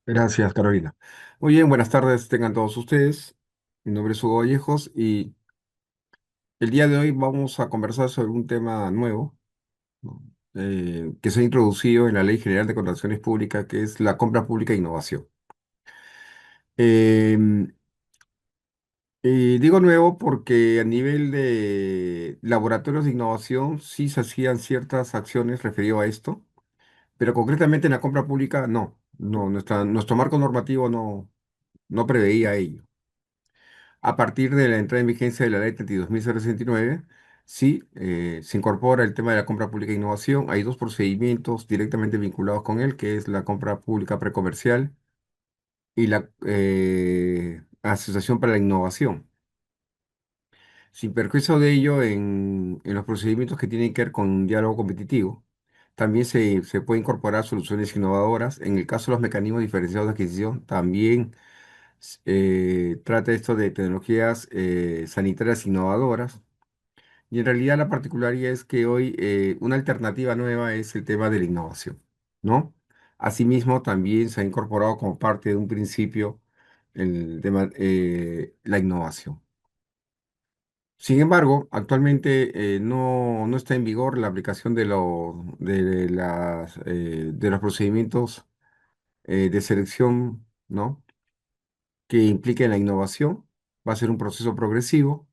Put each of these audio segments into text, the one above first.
Gracias, Carolina. Muy bien, buenas tardes tengan todos ustedes. Mi nombre es Hugo Vallejos y el día de hoy vamos a conversar sobre un tema nuevo, ¿no? Que se ha introducido en la Ley General de Contrataciones Públicas, que es la compra pública e innovación. Eh, Digo nuevo porque a nivel de laboratorios de innovación sí se hacían ciertas acciones referido a esto, pero concretamente en la compra pública no, nuestro marco normativo no preveía ello. A partir de la entrada en vigencia de la Ley 32.069, sí, se incorpora el tema de la compra pública e innovación. Hay dos procedimientos directamente vinculados con él, que es la compra pública precomercial y la Asociación para la Innovación. Sin perjuicio de ello, en los procedimientos que tienen que ver con un diálogo competitivo, también se puede incorporar soluciones innovadoras. En el caso de los mecanismos diferenciados de adquisición, también trata esto de tecnologías sanitarias innovadoras. Y en realidad la particularidad es que hoy una alternativa nueva es el tema de la innovación, ¿no? Asimismo, también se ha incorporado como parte de un principio el tema, la innovación. Sin embargo, actualmente no está en vigor la aplicación de los procedimientos de selección, ¿no? Que impliquen la innovación. Va a ser un proceso progresivo.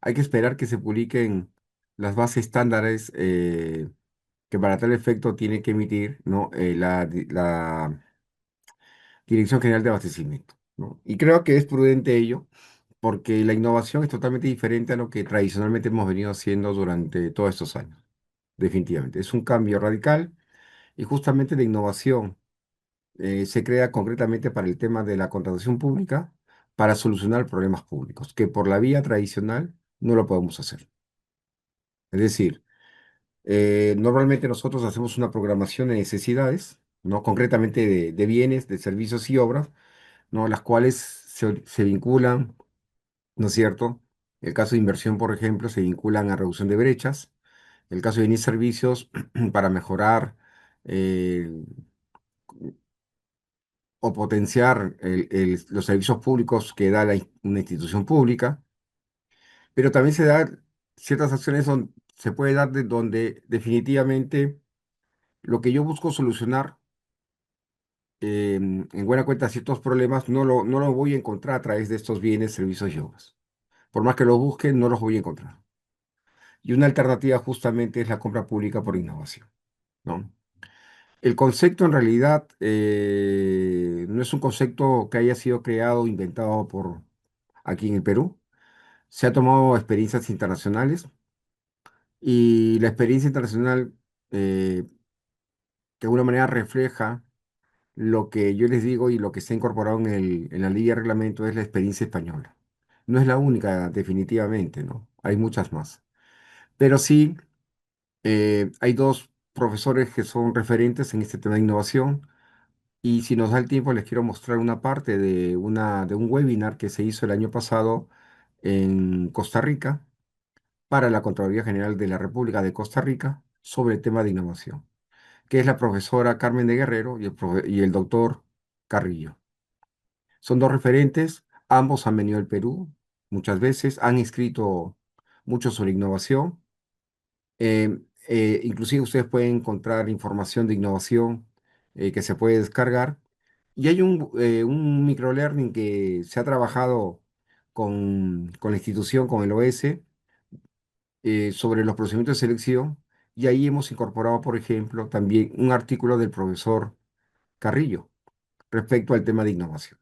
Hay que esperar que se publiquen las bases estándares que para tal efecto tiene que emitir, ¿no? La Dirección General de Abastecimiento, ¿no? Y creo que es prudente ello, porque la innovación es totalmente diferente a lo que tradicionalmente hemos venido haciendo durante todos estos años. Definitivamente. Es un cambio radical y justamente la innovación se crea concretamente para el tema de la contratación pública para solucionar problemas públicos, que por la vía tradicional no lo podemos hacer. Es decir, normalmente nosotros hacemos una programación de necesidades, ¿no? Concretamente de bienes, de servicios y obras, ¿no? Las cuales se vinculan, ¿no es cierto? El caso de inversión, por ejemplo, se vinculan a reducción de brechas. El caso de bienes y servicios para mejorar eh, o potenciar los servicios públicos que da una institución pública, pero también se da ciertas acciones donde se puede dar de donde definitivamente lo que yo busco solucionar en buena cuenta ciertos problemas no lo voy a encontrar a través de estos bienes, servicios y obras. Por más que los busque, no los voy a encontrar. Y una alternativa justamente es la compra pública por innovación, ¿no? El concepto en realidad no es un concepto que haya sido creado o inventado por aquí en el Perú. Se ha tomado experiencias internacionales y la experiencia internacional eh, de alguna manera refleja lo que yo les digo y lo que está incorporado en la ley de reglamento es la experiencia española. No es la única, definitivamente, ¿no? Hay muchas más. Pero sí, hay dos profesores que son referentes en este tema de innovación. Y si nos da el tiempo, les quiero mostrar una parte de un webinar que se hizo el año pasado en Costa Rica para la Contraloría General de la República de Costa Rica sobre el tema de innovación, que es la profesora Carmen de Guerrero y el doctor Carrillo. Son dos referentes, ambos han venido al Perú muchas veces, han escrito mucho sobre innovación. Inclusive ustedes pueden encontrar información de innovación que se puede descargar. Y hay un microlearning que se ha trabajado con la institución, con el OS, sobre los procedimientos de selección. Y ahí hemos incorporado, por ejemplo, también un artículo del profesor Carrillo respecto al tema de innovación,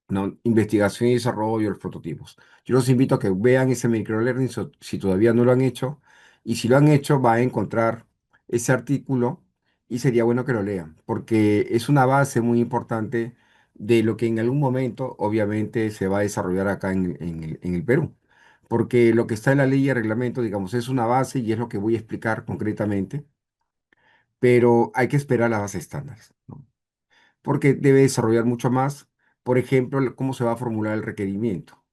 ¿no? Investigación y desarrollo de los prototipos. Yo los invito a que vean ese microlearning si todavía no lo han hecho. Y si lo han hecho, va a encontrar ese artículo y sería bueno que lo lean, porque es una base muy importante de lo que en algún momento, obviamente, se va a desarrollar acá en el Perú. Porque lo que está en la ley y el reglamento, digamos, es una base y es lo que voy a explicar concretamente, pero hay que esperar las bases estándares, ¿no? Porque debe desarrollar mucho más, por ejemplo, cómo se va a formular el requerimiento.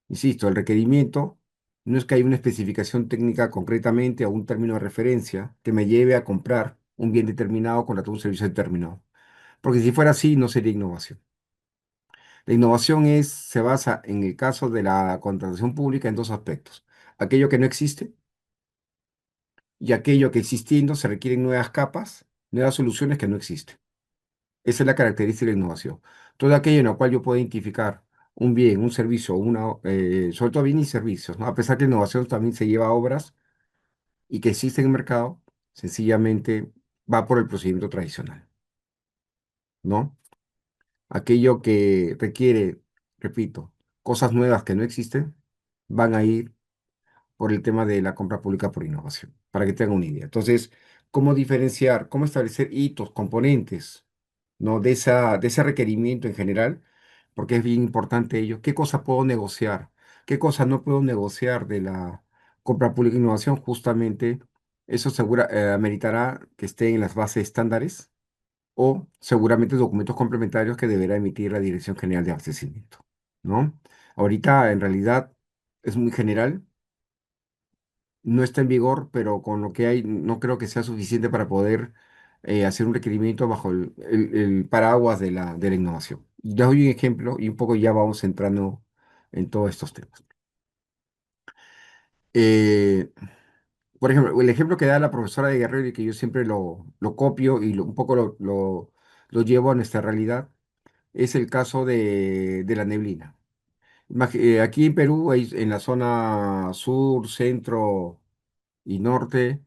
Insisto, el requerimiento no es que haya una especificación técnica concretamente o un término de referencia que me lleve a comprar un bien determinado o contratar un servicio determinado. Porque si fuera así, no sería innovación. La innovación se basa en el caso de la contratación pública en dos aspectos. Aquello que no existe y aquello que existiendo se requieren nuevas capas, nuevas soluciones que no existen. Esa es la característica de la innovación. Todo aquello en lo cual yo puedo identificar un bien, un servicio, sobre todo bienes y servicios, ¿no? A pesar que la innovación también se lleva a obras y que existe en el mercado, sencillamente va por el procedimiento tradicional, ¿no? Aquello que requiere, repito, cosas nuevas que no existen, van a ir por el tema de la compra pública por innovación, para que tengan una idea. Entonces, ¿cómo diferenciar, cómo establecer hitos, componentes, ¿no? De ese requerimiento en general? Porque es bien importante ello. ¿Qué cosa puedo negociar? ¿Qué cosa no puedo negociar de la compra pública e innovación? Justamente eso ameritará que estén en las bases estándares o seguramente documentos complementarios que deberá emitir la Dirección General de Abastecimiento, ¿no? Ahorita, en realidad, es muy general, no está en vigor, pero con lo que hay no creo que sea suficiente para poder hacer un requerimiento bajo el paraguas de la innovación. Les doy un ejemplo y un poco ya vamos entrando en todos estos temas. Eh, por ejemplo, el ejemplo que da la profesora de Guerrero y que yo siempre lo copio y un poco lo llevo a nuestra realidad es el caso de la neblina. Aquí en Perú, en la zona sur, centro y norte,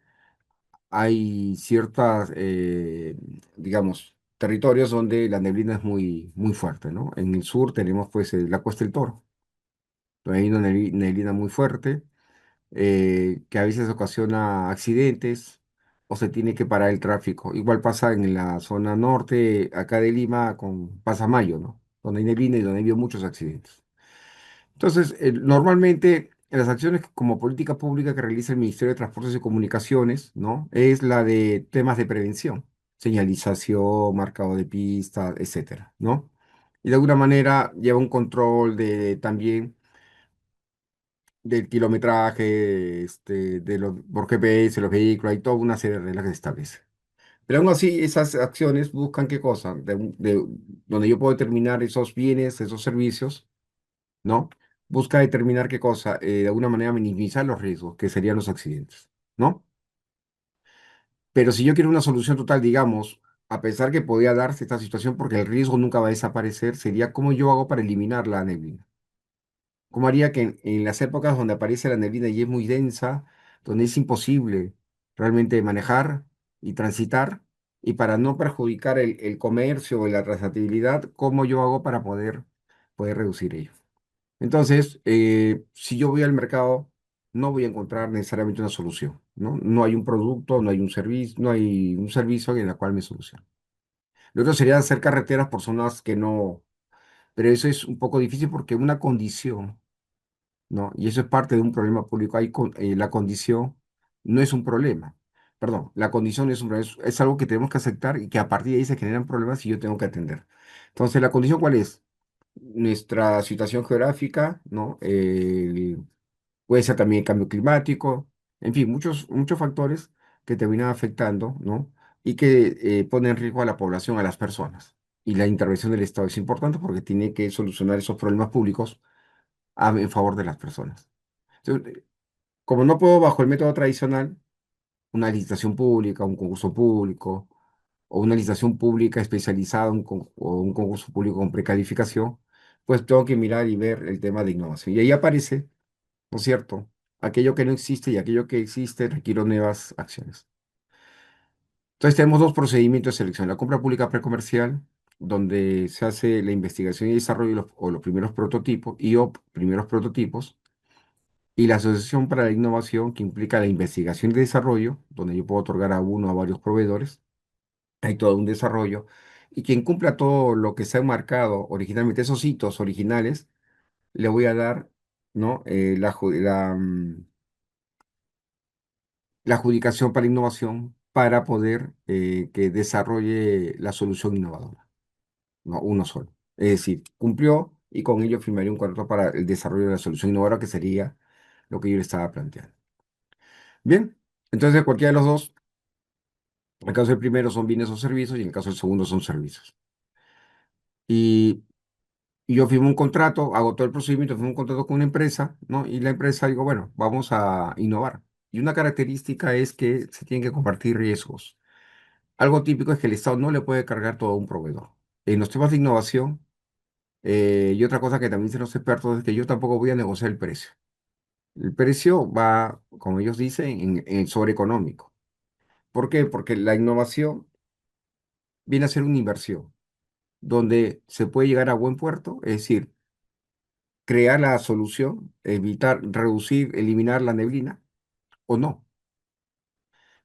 hay ciertas, digamos, territorios donde la neblina es muy, muy fuerte, ¿no? En el sur tenemos pues la Cuesta del Toro, donde hay una neblina muy fuerte, que a veces ocasiona accidentes o se tiene que parar el tráfico. Igual pasa en la zona norte, acá de Lima, con Pasamayo, ¿no? Donde hay neblina y donde ha habido muchos accidentes. Entonces, normalmente las acciones como política pública que realiza el Ministerio de Transportes y Comunicaciones, ¿no? Es la de temas de prevención, señalización, marcado de pista, etcétera, ¿no? Y de alguna manera lleva un control también del kilometraje, por GPS, los vehículos, hay toda una serie de reglas que se establecen. Pero aún así, esas acciones buscan qué cosa, donde yo puedo determinar esos bienes, esos servicios, ¿no? Busca determinar qué cosa, de alguna manera minimizar los riesgos, que serían los accidentes, ¿no? Pero si yo quiero una solución total, digamos, a pesar que podría darse esta situación porque el riesgo nunca va a desaparecer, sería cómo yo hago para eliminar la neblina. ¿Cómo haría que en las épocas donde aparece la neblina y es muy densa, donde es imposible realmente manejar y transitar, y para no perjudicar el comercio o la trazabilidad, cómo yo hago para poder reducir ello? Entonces, si yo voy al mercado, no voy a encontrar necesariamente una solución, ¿no? No hay un producto, no hay un servicio en el cual me solucione. Lo otro sería hacer carreteras por zonas que no, pero eso es un poco difícil porque una condición, ¿no? Y eso es parte de un problema público. La condición no es un problema. Perdón, la condición no es un problema, es algo que tenemos que aceptar y que a partir de ahí se generan problemas y yo tengo que atender. Entonces, ¿la condición cuál es? Nuestra situación geográfica, ¿no? Puede ser también el cambio climático, en fin, muchos factores que terminan afectando, ¿no? Y que ponen en riesgo a la población, a las personas. Y la intervención del Estado es importante porque tiene que solucionar esos problemas públicos en favor de las personas. Entonces, como no puedo bajo el método tradicional, una licitación pública, un concurso público, o una licitación pública especializada, o un concurso público con precalificación, pues tengo que mirar y ver el tema de innovación. Y ahí aparece, ¿no es cierto? Aquello que no existe y aquello que existe requiere nuevas acciones. Entonces tenemos dos procedimientos de selección. La compra pública precomercial, donde se hace la investigación y desarrollo o los primeros prototipos o primeros prototipos. Y la Asociación para la Innovación, que implica la investigación y desarrollo, donde yo puedo otorgar a uno o a varios proveedores. Hay todo un desarrollo. Y quien cumpla todo lo que se ha marcado originalmente, esos hitos originales, le voy a dar, ¿no? La adjudicación para innovación para poder que desarrolle la solución innovadora, ¿no? Uno solo. Es decir, cumplió y con ello firmaría un contrato para el desarrollo de la solución innovadora, que sería lo que yo le estaba planteando. Bien, entonces cualquiera de los dos En el caso del primero son bienes o servicios y en el caso del segundo son servicios. Y, y yo firmo un contrato, hago todo el procedimiento, firmo un contrato con una empresa, ¿no? Y la empresa digo, bueno, vamos a innovar. Y una característica es que se tienen que compartir riesgos. Algo típico es que el Estado no le puede cargar todo a un proveedor. En los temas de innovación, y otra cosa que también dicen los expertos es que yo tampoco voy a negociar el precio. El precio va, como ellos dicen, en el sobreeconómico. ¿Por qué? Porque la innovación viene a ser una inversión donde se puede llegar a buen puerto, es decir, crear la solución, evitar, reducir, eliminar la neblina o no.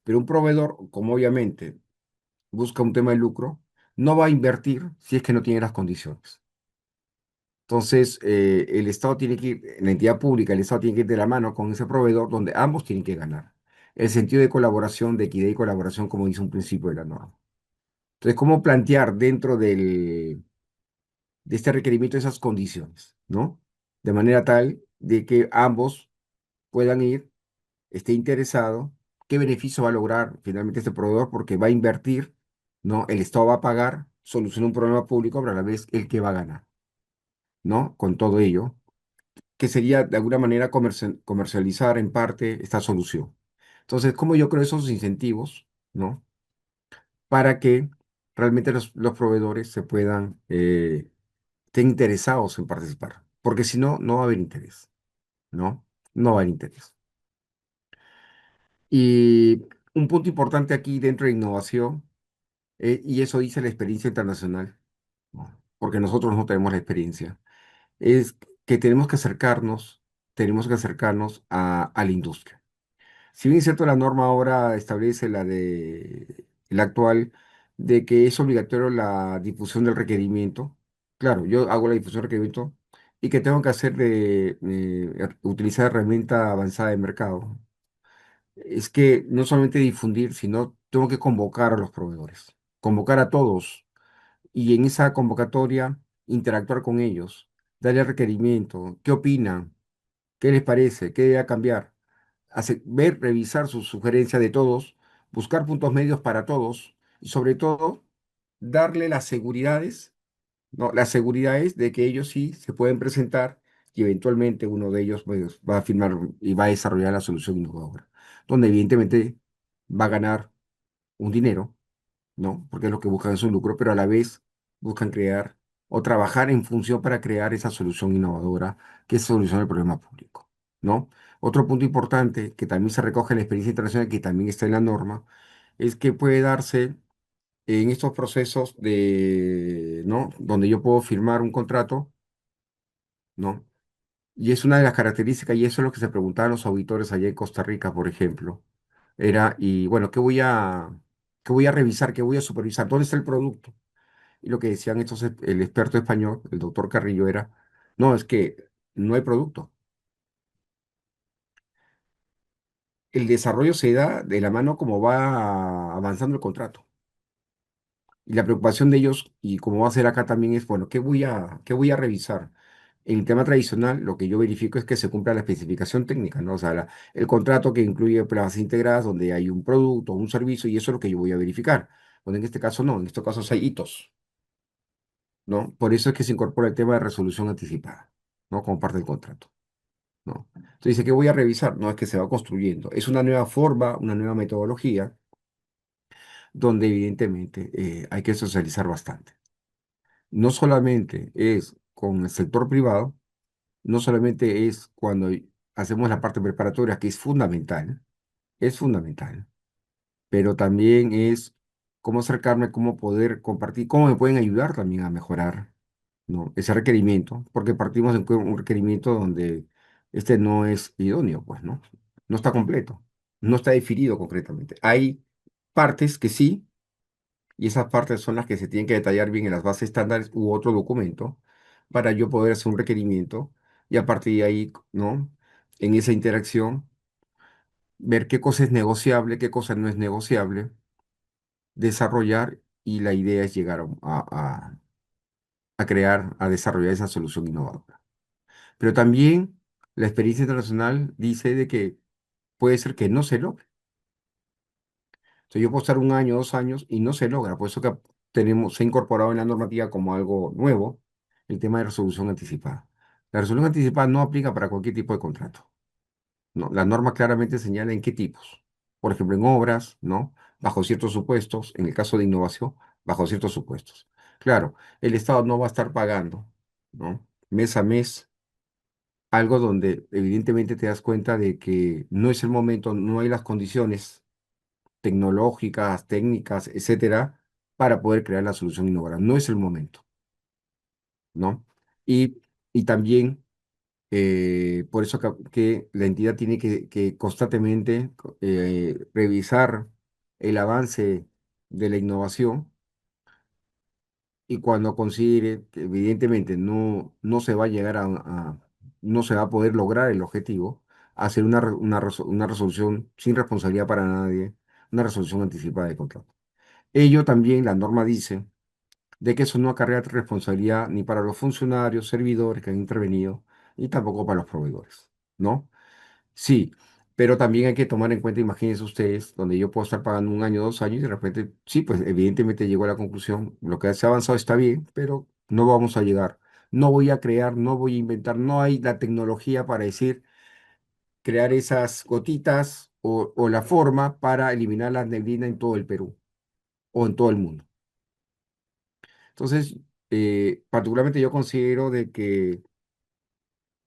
Pero un proveedor, como obviamente busca un tema de lucro, no va a invertir si es que no tiene las condiciones. Entonces, el Estado tiene que ir, la entidad pública, el Estado tiene que ir de la mano con ese proveedor donde ambos tienen que ganar. El sentido de colaboración, de equidad y colaboración, como dice un principio de la norma. Entonces, ¿cómo plantear dentro de este requerimiento esas condiciones, ¿no? De manera tal de que ambos puedan ir, esté interesado, qué beneficio va a lograr finalmente este proveedor porque va a invertir, ¿no? El Estado va a pagar, soluciona un problema público, pero a la vez el que va a ganar, ¿no? Con todo ello, que sería de alguna manera comercializar en parte esta solución. Entonces, ¿cómo yo creo esos incentivos, ¿no? Para que realmente los proveedores se puedan, estén interesados en participar, porque si no, no va a haber interés, ¿no? No va a haber interés. Y un punto importante aquí dentro de innovación, y eso dice la experiencia internacional, ¿no? Porque nosotros no tenemos la experiencia, es que tenemos que acercarnos a la industria. Si bien es cierto, la norma ahora establece la actual, de que es obligatorio la difusión del requerimiento. Claro, yo hago la difusión del requerimiento y que tengo que hacer utilizar herramienta avanzada de mercado. Es que no solamente difundir, sino tengo que convocar a los proveedores, convocar a todos y en esa convocatoria interactuar con ellos, darle requerimiento, qué opinan, qué les parece, qué debe cambiar, ver, revisar sus sugerencias de todos, buscar puntos medios para todos y sobre todo darle las seguridades, ¿no? Las seguridades de que ellos sí se pueden presentar y eventualmente uno de ellos pues, va a firmar y va a desarrollar la solución innovadora, donde evidentemente va a ganar un dinero, ¿no? Porque es lo que buscan es un lucro, pero a la vez buscan crear o trabajar en función para crear esa solución innovadora que soluciona el problema público, ¿no? Otro punto importante que también se recoge en la experiencia internacional, que también está en la norma, es que puede darse en estos procesos ¿no? Donde yo puedo firmar un contrato, ¿no? Y es una de las características, y eso es lo que se preguntaban los auditores allá en Costa Rica, por ejemplo. Era, y bueno, qué voy a revisar, qué voy a supervisar? ¿Dónde está el producto? Y lo que decían el experto español, el doctor Carrillo, era, no, es que no hay producto. El desarrollo se da de la mano como va avanzando el contrato. Y la preocupación de ellos, y como va a ser acá también, es, bueno, qué voy a revisar? En el tema tradicional, lo que yo verifico es que se cumpla la especificación técnica, ¿no? O sea, el contrato que incluye pruebas integradas, donde hay un producto, un servicio, y eso es lo que yo voy a verificar. Bueno, en este caso no, en estos casos hay hitos, ¿no? Por eso es que se incorpora el tema de resolución anticipada, ¿no? Como parte del contrato, ¿no? Entonces dice, ¿qué voy a revisar? No, es que se va construyendo. Es una nueva forma, una nueva metodología, donde evidentemente hay que socializar bastante. No solamente es con el sector privado, no solamente es cuando hacemos la parte preparatoria, que es fundamental, pero también es cómo acercarme, cómo poder compartir, cómo me pueden ayudar también a mejorar, ¿no? Ese requerimiento, porque partimos de un requerimiento donde este no es idóneo, pues, ¿no? No está completo, no está definido concretamente. Hay partes que sí, y esas partes son las que se tienen que detallar bien en las bases estándares u otro documento para yo poder hacer un requerimiento y a partir de ahí, ¿no? En esa interacción, ver qué cosa es negociable, qué cosa no es negociable, desarrollar y la idea es llegar a crear, a desarrollar esa solución innovadora. Pero también la experiencia internacional dice de que puede ser que no se logre. Entonces yo puedo estar un año, 2 años y no se logra. Por eso que se ha incorporado en la normativa como algo nuevo el tema de resolución anticipada. La resolución anticipada no aplica para cualquier tipo de contrato, ¿no? La norma claramente señala en qué tipos. Por ejemplo, en obras, ¿no? Bajo ciertos supuestos, en el caso de innovación, bajo ciertos supuestos. Claro, el Estado no va a estar pagando, ¿no? Mes a mes, algo donde evidentemente te das cuenta de que no es el momento, no hay las condiciones tecnológicas, técnicas, etcétera, para poder crear la solución innovadora. No es el momento, ¿no? Y, y también por eso que la entidad tiene que constantemente revisar el avance de la innovación y cuando considere que evidentemente no se va a llegar no se va a poder lograr el objetivo, hacer una resolución sin responsabilidad para nadie, una resolución anticipada de contrato. Ello también, la norma dice de que eso no acarrea responsabilidad ni para los funcionarios, servidores que han intervenido, ni tampoco para los proveedores, ¿no? Sí, pero también hay que tomar en cuenta, imagínense ustedes, donde yo puedo estar pagando un año, 2 años y de repente, sí, pues evidentemente llego a la conclusión, lo que se ha avanzado está bien, pero no vamos a llegar. No voy a crear, no voy a inventar, no hay la tecnología para decir, crear esas gotitas o la forma para eliminar la neblina en todo el Perú o en todo el mundo. Entonces, particularmente yo considero de que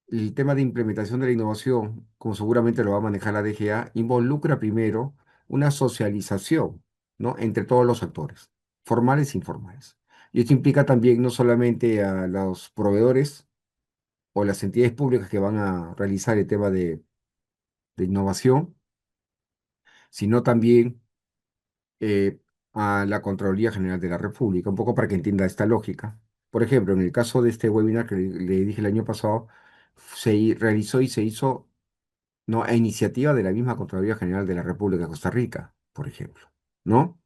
el tema de implementación de la innovación, como seguramente lo va a manejar la DGA, involucra primero una socialización, ¿no? Entre todos los actores, formales e informales. Y esto implica también no solamente a los proveedores o las entidades públicas que van a realizar el tema de innovación, sino también a la Contraloría General de la República, un poco para que entienda esta lógica. Por ejemplo, en el caso de este webinar que le dije el año pasado, realizó y se hizo, ¿no? A iniciativa de la misma Contraloría General de la República de Costa Rica, por ejemplo, ¿no?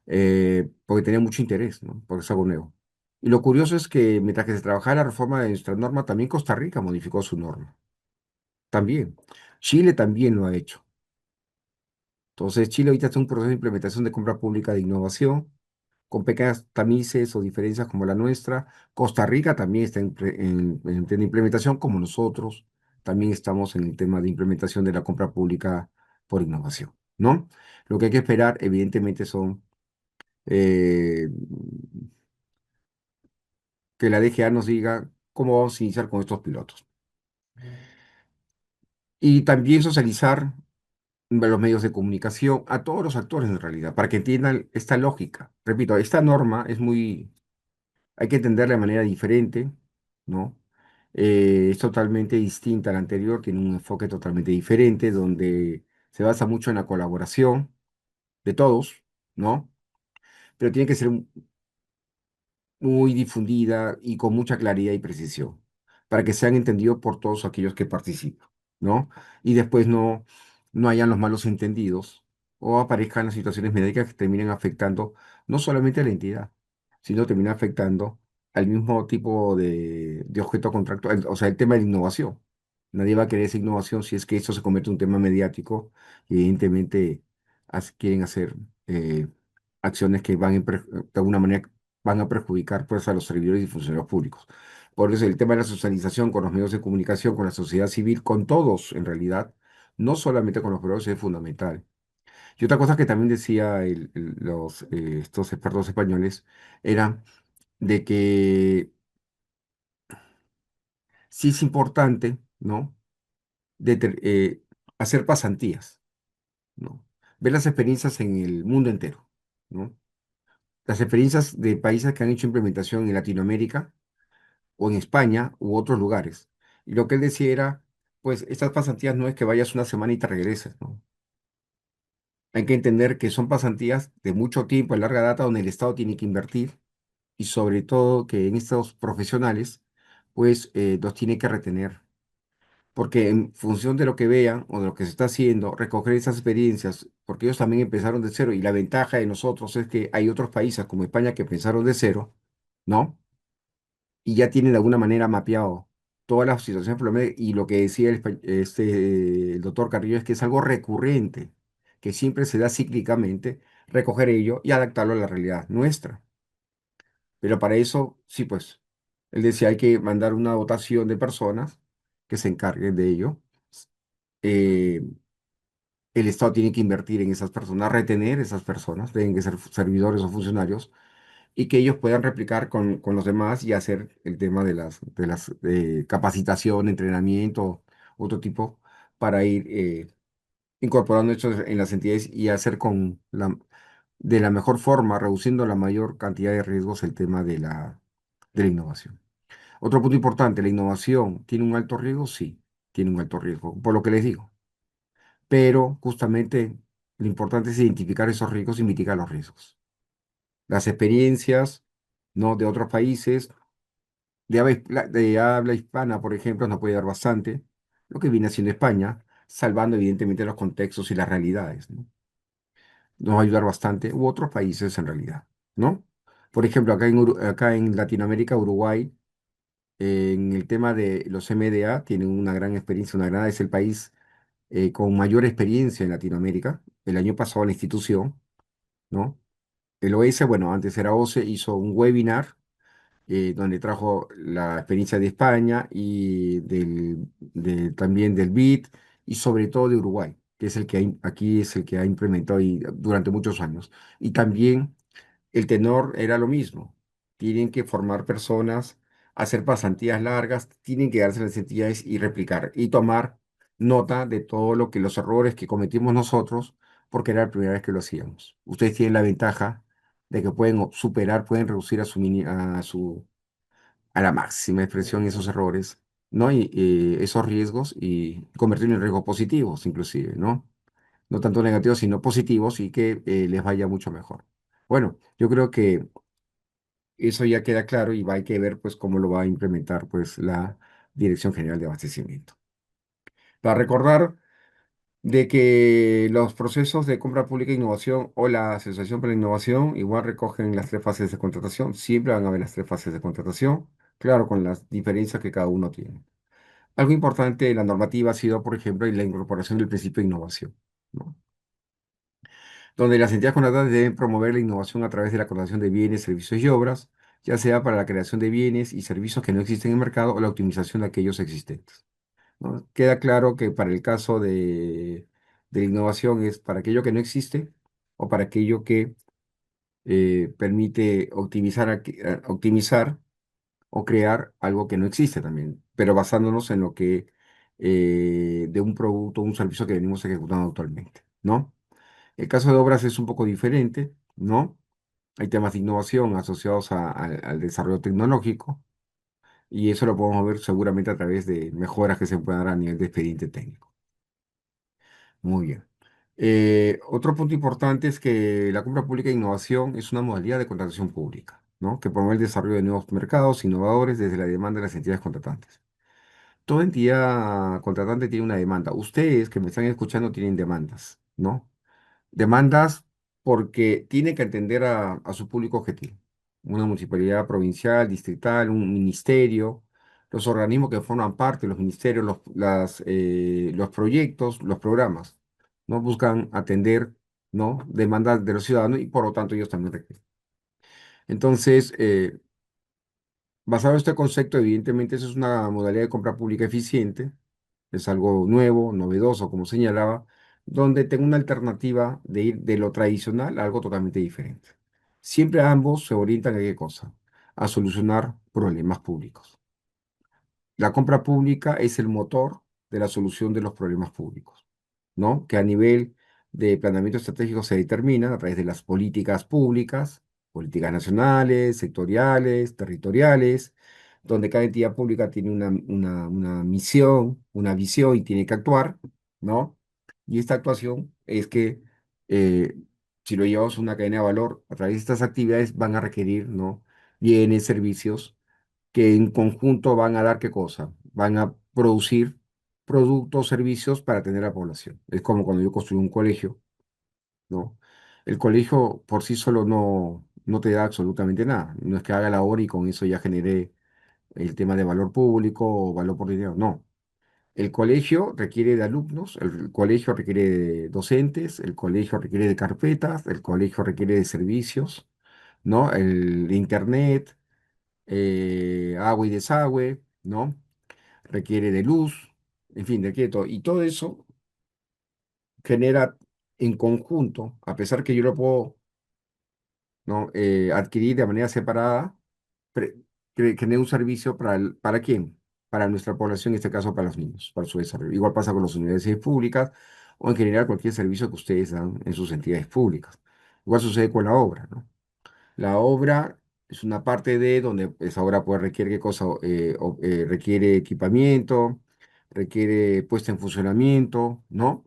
Porque tenía mucho interés, ¿no? Porque es algo nuevo. Y lo curioso es que mientras que se trabajaba la reforma de nuestra norma, también Costa Rica modificó su norma. También. Chile también lo ha hecho. Entonces, Chile ahorita está en un proceso de implementación de compra pública de innovación, con pequeñas tamices o diferencias como la nuestra. Costa Rica también está en implementación como nosotros. También estamos en el tema de implementación de la compra pública por innovación, ¿no? Lo que hay que esperar, evidentemente, son eh, que la DGA nos diga cómo vamos a iniciar con estos pilotos. Y también socializar los medios de comunicación a todos los actores en realidad, para que entiendan esta lógica. Repito, esta norma es muy hay que entenderla de manera diferente, ¿no? Es totalmente distinta a la anterior, tiene un enfoque totalmente diferente, donde se basa mucho en la colaboración de todos, ¿no? Pero tiene que ser muy difundida y con mucha claridad y precisión, para que sean entendidos por todos aquellos que participan, ¿no? Y después no hayan los malos entendidos o aparezcan las situaciones médicas que terminen afectando no solamente a la entidad, sino termina afectando al mismo tipo de objeto contractual, o sea, el tema de la innovación. Nadie va a querer esa innovación si es que esto se convierte en un tema mediático y evidentemente quieren hacer acciones que de alguna manera van a perjudicar pues a los servidores y funcionarios públicos. Por eso el tema de la socialización con los medios de comunicación, con la sociedad civil, con todos en realidad, no solamente con los proveedores, es fundamental. Y otra cosa que también decía estos expertos españoles era de que sí es importante, ¿no? Hacer pasantías, ¿no? Ver las experiencias en el mundo entero, ¿no? Las experiencias de países que han hecho implementación en Latinoamérica o en España u otros lugares. Y lo que él decía era, pues estas pasantías no es que vayas una semana y te regreses, ¿no? Hay que entender que son pasantías de mucho tiempo, de larga data, donde el Estado tiene que invertir y sobre todo que en estos profesionales, pues los tiene que retener. Porque en función de lo que vean o de lo que se está haciendo, recoger esas experiencias, porque ellos también empezaron de cero y la ventaja de nosotros es que hay otros países como España que empezaron de cero, ¿no? Y ya tienen de alguna manera mapeado todas las situaciones por lo menos, y lo que decía el doctor Carrillo es que es algo recurrente. que siempre se da cíclicamente, recoger ello y adaptarlo a la realidad nuestra. Pero para eso, sí, pues, él decía, hay que mandar una dotación de personas que se encarguen de ello. Eh, el Estado tiene que invertir en esas personas, retener esas personas, tienen que ser servidores o funcionarios, y que ellos puedan replicar con los demás y hacer el tema de las capacitación, entrenamiento, otro tipo, para ir incorporando hechos en las entidades y hacer de la mejor forma, reduciendo la mayor cantidad de riesgos el tema de la innovación. Otro punto importante, ¿la innovación tiene un alto riesgo? Sí, tiene un alto riesgo, por lo que les digo. Pero justamente lo importante es identificar esos riesgos y mitigar los riesgos. Las experiencias, ¿no? De otros países, de habla hispana, por ejemplo, nos puede dar bastante, lo que viene haciendo España, salvando evidentemente los contextos y las realidades, ¿no? Nos va a ayudar bastante, u otros países en realidad, ¿no? Por ejemplo, acá en Latinoamérica, Uruguay, en el tema de los MDA, tienen una gran experiencia, es el país con mayor experiencia en Latinoamérica. El año pasado la institución, ¿no? El OS, bueno, antes era OCE, hizo un webinar donde trajo la experiencia de España y también del BID y sobre todo de Uruguay, que es el que aquí es el que ha implementado durante muchos años. Y también el tenor era lo mismo. Tienen que formar personas, hacer pasantías largas, tienen que darse las entidades y replicar y tomar nota de todo lo que los errores que cometimos nosotros, porque era la primera vez que lo hacíamos. Ustedes tienen la ventaja de que pueden superar, pueden reducir a la máxima expresión esos errores, ¿no? Y esos riesgos y convertirlos en riesgos positivos, inclusive, ¿no? No tanto negativos, sino positivos y que les vaya mucho mejor. Bueno, yo creo que eso ya queda claro y hay que ver pues cómo lo va a implementar pues la Dirección General de Abastecimiento. Para recordar de que los procesos de compra pública e innovación o la Asociación para la Innovación igual recogen las tres fases de contratación, siempre van a haber las tres fases de contratación, claro, con las diferencias que cada uno tiene. Algo importante de la normativa ha sido, por ejemplo, la incorporación del principio de innovación, ¿no? Donde las entidades contratantes deben promover la innovación a través de la contratación de bienes, servicios y obras, ya sea para la creación de bienes y servicios que no existen en el mercado o la optimización de aquellos existentes, ¿no? Queda claro que para el caso de la innovación es para aquello que no existe o para aquello que permite optimizar o crear algo que no existe también, pero basándonos en lo que de un producto o un servicio que venimos ejecutando actualmente, ¿no? El caso de obras es un poco diferente, ¿no? Hay temas de innovación asociados al desarrollo tecnológico y eso lo podemos ver seguramente a través de mejoras que se puedan dar a nivel de expediente técnico. Muy bien. Otro punto importante es que la compra pública de innovación es una modalidad de contratación pública, ¿no? Que promueve el desarrollo de nuevos mercados innovadores desde la demanda de las entidades contratantes. Toda entidad contratante tiene una demanda. Ustedes que me están escuchando tienen demandas, ¿no? Demandas porque tiene que atender a su público objetivo. Una municipalidad provincial, distrital, un ministerio, los organismos que forman parte, los ministerios, los proyectos, los programas, ¿no? Buscan atender, ¿no? Demandas de los ciudadanos y por lo tanto ellos también requieren. Entonces, basado en este concepto, evidentemente eso es una modalidad de compra pública eficiente, es algo nuevo, novedoso, como señalaba, donde tengo una alternativa de ir de lo tradicional a algo totalmente diferente. Siempre ambos se orientan a qué cosa? A solucionar problemas públicos. La compra pública es el motor de la solución de los problemas públicos, ¿no? Que a nivel de planeamiento estratégico se determina a través de las políticas públicas, políticas nacionales, sectoriales, territoriales, donde cada entidad pública tiene una misión, una visión y tiene que actuar, ¿no? Y esta actuación es que eh, si lo llevamos a una cadena de valor, a través de estas actividades van a requerir, ¿no? Bienes, servicios que en conjunto van a dar qué cosa, van a producir productos, servicios para atender a la población. Es como cuando yo construí un colegio, ¿no? El colegio por sí solo no te da absolutamente nada. No es que haga la obra y con eso ya genere el tema de valor público o valor por dinero. No. El colegio requiere de alumnos, el colegio requiere de docentes, el colegio requiere de carpetas, el colegio requiere de servicios, ¿no? El internet, agua y desagüe, ¿no? Requiere de luz, en fin, requiere todo. Y todo eso genera en conjunto, a pesar que yo lo puedo, ¿no? Adquirir de manera separada, pre- genera un servicio ¿para quién? Para nuestra población, en este caso para los niños, para su desarrollo. Igual pasa con las universidades públicas o en general cualquier servicio que ustedes dan en sus entidades públicas. Igual sucede con la obra, ¿no? La obra es una parte de donde esa obra puede requiere qué cosa. Requiere equipamiento, requiere puesta en funcionamiento, ¿no?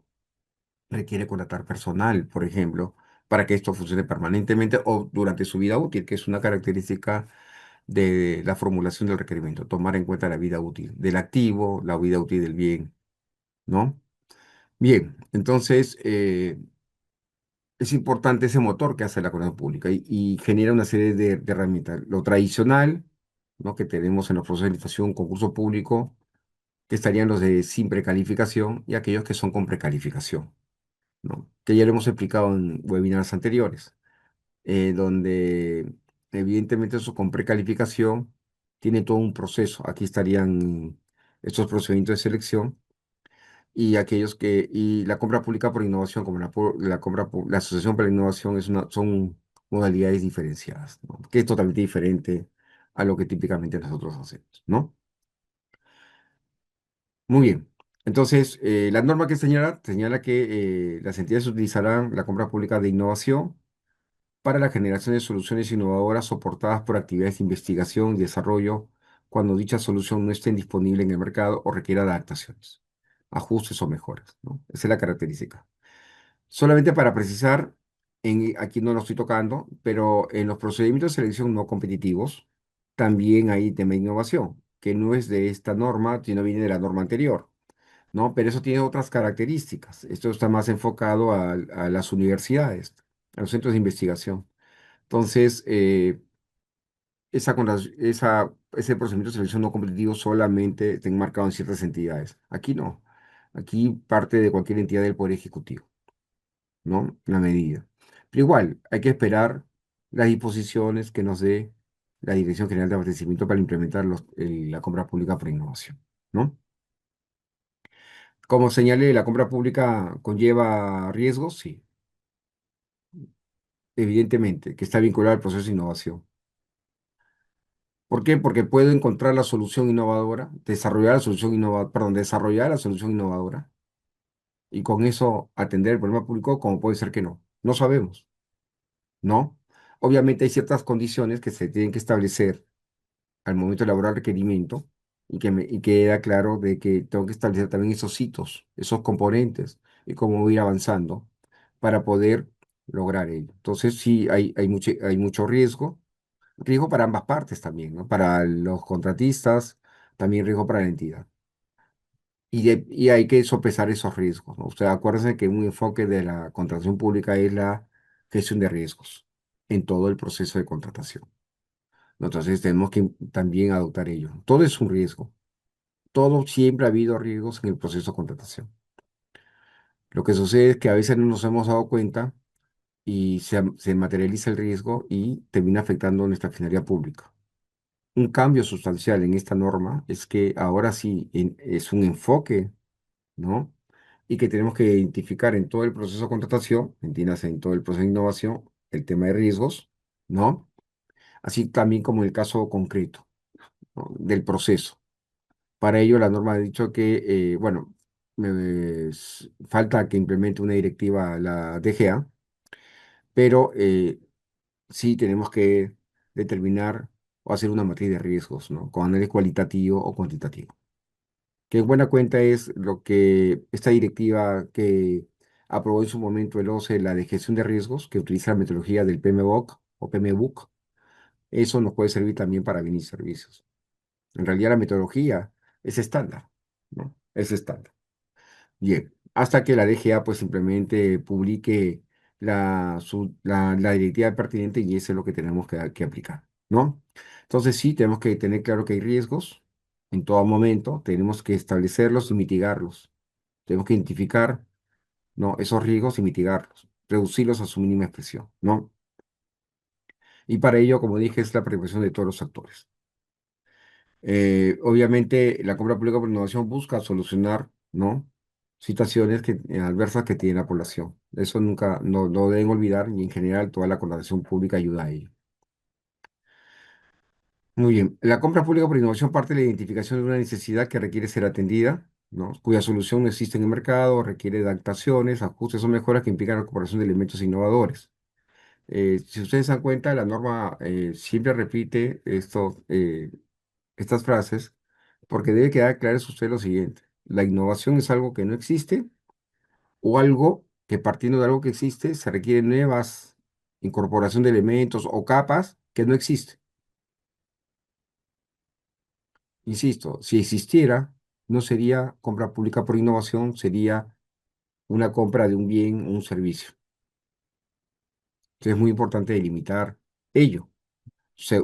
Requiere contratar personal, por ejemplo, para que esto funcione permanentemente o durante su vida útil, que es una característica de la formulación del requerimiento, tomar en cuenta la vida útil del activo, la vida útil del bien, ¿no? Bien, entonces es importante ese motor que hace la contratación pública y genera una serie de herramientas. Lo tradicional, ¿no? Que tenemos en los procesos de licitación, concurso público, que estarían los de sin precalificación y aquellos que son con precalificación, ¿no? Que ya lo hemos explicado en webinars anteriores, donde evidentemente eso con precalificación tiene todo un proceso. Aquí estarían estos procedimientos de selección y aquellos y la compra pública por innovación, como la Asociación para la Innovación son modalidades diferenciadas, ¿no? Que es totalmente diferente a lo que típicamente nosotros hacemos, ¿no? Muy bien. Entonces, la norma que señala que las entidades utilizarán la compra pública de innovación para la generación de soluciones innovadoras soportadas por actividades de investigación y desarrollo cuando dicha solución no esté disponible en el mercado o requiera adaptaciones, ajustes o mejoras, ¿no? Esa es la característica. Solamente para precisar, aquí no lo estoy tocando, pero en los procedimientos de selección no competitivos también hay tema de innovación, que no es de esta norma, sino viene de la norma anterior, ¿no? Pero eso tiene otras características. Esto está más enfocado a las universidades, a los centros de investigación. Entonces, ese procedimiento de selección no competitivo solamente está enmarcado en ciertas entidades. Aquí no. Aquí parte de cualquier entidad del Poder Ejecutivo, ¿no? La medida. Pero igual, hay que esperar las disposiciones que nos dé la Dirección General de Abastecimiento para implementar la compra pública por innovación, ¿no? Como señalé, la compra pública conlleva riesgos, sí, evidentemente, que está vinculado al proceso de innovación. ¿Por qué? Porque puedo encontrar la solución innovadora, desarrollar la solución innovadora y con eso atender el problema público, como puede ser que no. No sabemos, ¿no? Obviamente hay ciertas condiciones que se tienen que establecer al momento de elaborar el requerimiento y que queda claro de que tengo que establecer también esos hitos, esos componentes y cómo ir avanzando para poder lograr ello. Entonces sí, hay mucho riesgo. Riesgo para ambas partes también, ¿no? Para los contratistas, también riesgo para la entidad. Y hay que sopesar esos riesgos, ¿no? Usted acuérdense que un enfoque de la contratación pública es la gestión de riesgos en todo el proceso de contratación, ¿no? Entonces tenemos que también adoptar ello. Todo es un riesgo. Todo siempre ha habido riesgos en el proceso de contratación. Lo que sucede es que a veces no nos hemos dado cuenta y se materializa el riesgo y termina afectando nuestra finalidad pública. Un cambio sustancial en esta norma es que ahora sí es un enfoque, ¿no? Y que tenemos que identificar en todo el proceso de contratación, entiendas, en todo el proceso de innovación, el tema de riesgos, ¿no? Así también como en el caso concreto, ¿no? Del proceso. Para ello, la norma ha dicho que, bueno, falta que implemente una directiva la DGA, pero sí tenemos que determinar o hacer una matriz de riesgos, ¿no? Con análisis cualitativo o cuantitativo. Que en buena cuenta es lo que esta directiva que aprobó en su momento el OCE, la de gestión de riesgos, que utiliza la metodología del PMBOK o PMBOK, eso nos puede servir también para bienes y servicios. En realidad la metodología es estándar, ¿no? Es estándar. Bien, hasta que la DGA pues simplemente publique la directiva pertinente y eso es lo que tenemos que aplicar, ¿no? Entonces sí, tenemos que tener claro que hay riesgos, En todo momento tenemos que establecerlos y mitigarlos. Tenemos que identificar, ¿no? esos riesgos y mitigarlos, reducirlos a su mínima expresión, ¿no? Y para ello, como dije, es la preocupación de todos los actores. Obviamente, la compra pública por innovación busca solucionar, ¿no? situaciones adversas que tiene la población. Eso nunca, no deben olvidar y en general toda la contratación pública ayuda a ello. Muy bien. La compra pública por innovación parte de la identificación de una necesidad que requiere ser atendida, ¿no? cuya solución no existe en el mercado, requiere adaptaciones, ajustes o mejoras que implican la incorporación de elementos innovadores. Si ustedes se dan cuenta, la norma siempre repite estas frases porque debe quedar claro a usted lo siguiente. La innovación es algo que no existe o algo que partiendo de algo que existe se requiere nuevas incorporación de elementos o capas que no existen. Insisto, si existiera, no sería compra pública por innovación, sería una compra de un bien o un servicio. Entonces es muy importante delimitar ello.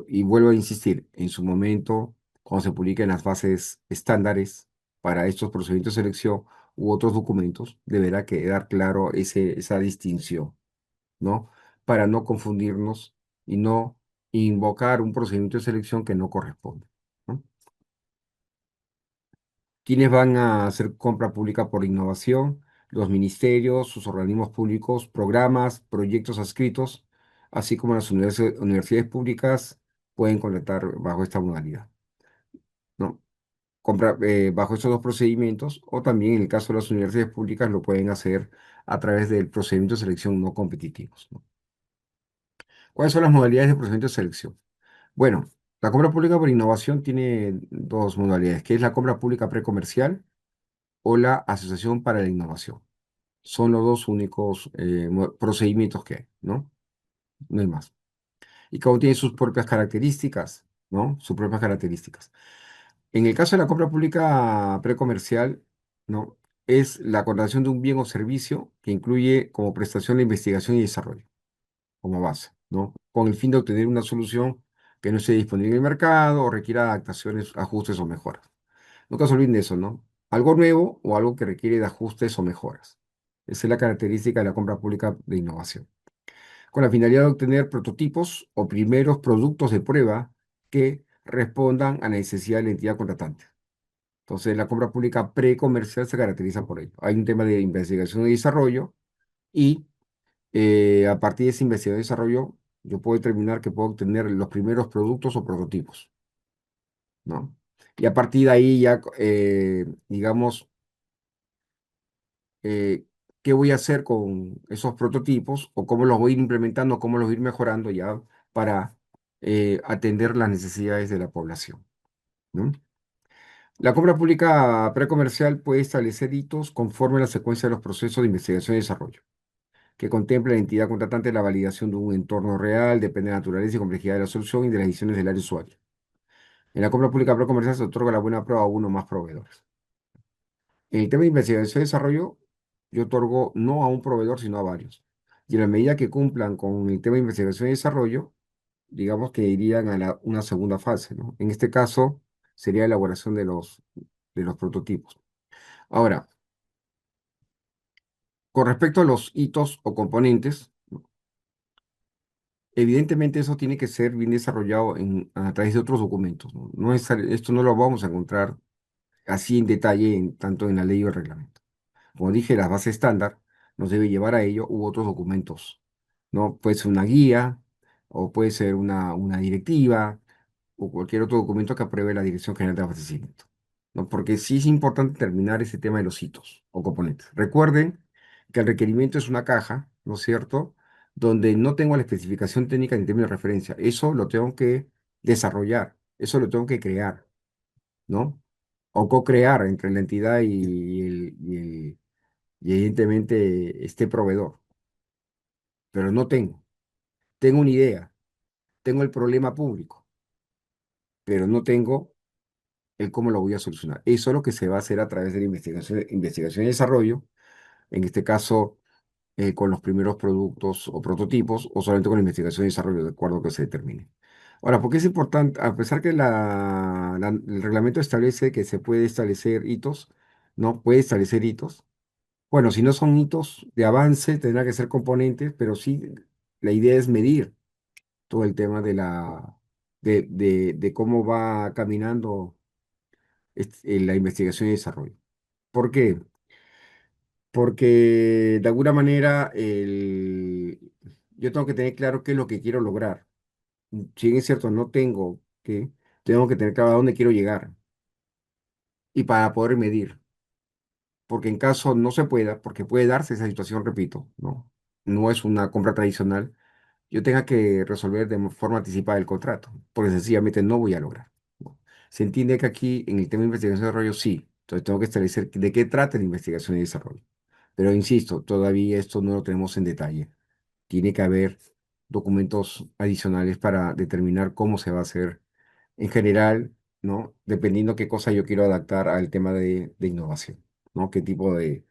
Y vuelvo a insistir, en su momento, cuando se publiquen las bases estándares para estos procedimientos de selección u otros documentos, deberá quedar claro esa distinción, ¿no? Para no confundirnos y no invocar un procedimiento de selección que no corresponde, ¿no? ¿Quiénes van a hacer compra pública por innovación? Los ministerios, sus organismos públicos, programas, proyectos adscritos, así como las universidades públicas pueden contratar bajo esta modalidad, ¿no? Bajo estos dos procedimientos, o también en el caso de las universidades públicas lo pueden hacer a través del procedimiento de selección no competitivos, ¿no? ¿Cuáles son las modalidades de procedimiento de selección? Bueno, la compra pública por innovación tiene dos modalidades, que es la compra pública precomercial o la asociación para la innovación. Son los dos únicos procedimientos que hay, ¿no? No hay más. Y cada uno tiene sus propias características, ¿no? Sus propias características. En el caso de la compra pública precomercial, ¿no? Es la contratación de un bien o servicio que incluye como prestación la investigación y desarrollo como base, ¿no? Con el fin de obtener una solución que no esté disponible en el mercado o requiera adaptaciones, ajustes o mejoras. Nunca se olviden de eso, ¿no? Algo nuevo o algo que requiere de ajustes o mejoras. Esa es la característica de la compra pública de innovación. Con la finalidad de obtener prototipos o primeros productos de prueba que respondan a la necesidad de la entidad contratante. Entonces, la compra pública precomercial se caracteriza por ello. Hay un tema de investigación y desarrollo y a partir de esa investigación y desarrollo, yo puedo determinar que puedo obtener los primeros productos o prototipos, ¿no? Y a partir de ahí ya, digamos, eh, qué voy a hacer con esos prototipos o cómo los voy a ir implementando, cómo los voy a ir mejorando ya para atender las necesidades de la población, ¿no? La compra pública precomercial puede establecer hitos conforme a la secuencia de los procesos de investigación y desarrollo, que contempla la entidad contratante la validación de un entorno real, depende de la naturaleza y complejidad de la solución y de las decisiones del área usuario. En la compra pública precomercial se otorga la buena prueba a uno o más proveedores. En el tema de investigación y desarrollo, yo otorgo no a un proveedor, sino a varios. Y en la medida que cumplan con el tema de investigación y desarrollo, digamos que irían a una segunda fase, ¿no? En este caso, sería elaboración de los prototipos. Ahora, con respecto a los hitos o componentes, evidentemente eso tiene que ser bien desarrollado a través de otros documentos, ¿no? Esto no lo vamos a encontrar así en detalle tanto en la ley o el reglamento. Como dije, la base estándar nos debe llevar a ello u otros documentos, ¿no? Puede ser una guía o puede ser una directiva o cualquier otro documento que apruebe la Dirección General de Abastecimiento, ¿no? Porque sí es importante terminar ese tema de los hitos o componentes. Recuerden que el requerimiento es una caja, ¿no es cierto? Donde no tengo la especificación técnica ni término de referencia. Eso lo tengo que desarrollar, eso lo tengo que crear, ¿no? O co-crear entre la entidad y evidentemente este proveedor, pero no tengo. Tengo una idea, tengo el problema público, pero no tengo el cómo lo voy a solucionar. Eso es lo que se va a hacer a través de la investigación y desarrollo, en este caso con los primeros productos o prototipos, o solamente con la investigación y desarrollo, de acuerdo a que se determine. Ahora, ¿por qué es importante? A pesar que el reglamento establece que se puede establecer hitos, ¿no? Puede establecer hitos. Bueno, si no son hitos de avance, tendrá que ser componentes, pero sí, la idea es medir todo el tema de cómo va caminando la investigación y desarrollo. ¿Por qué? Porque de alguna manera yo tengo que tener claro qué es lo que quiero lograr. Si bien es cierto, no tengo que, tengo que tener claro a dónde quiero llegar y para poder medir. Porque en caso no se pueda, porque puede darse esa situación, repito, ¿no? No es una compra tradicional, yo tenga que resolver de forma anticipada el contrato, porque sencillamente no voy a lograr, ¿no? Se entiende que aquí en el tema de investigación y desarrollo sí, entonces tengo que establecer de qué trata la investigación y desarrollo. Pero insisto, todavía esto no lo tenemos en detalle. Tiene que haber documentos adicionales para determinar cómo se va a hacer en general, ¿no? Dependiendo qué cosa yo quiero adaptar al tema de innovación, ¿no? Qué tipo de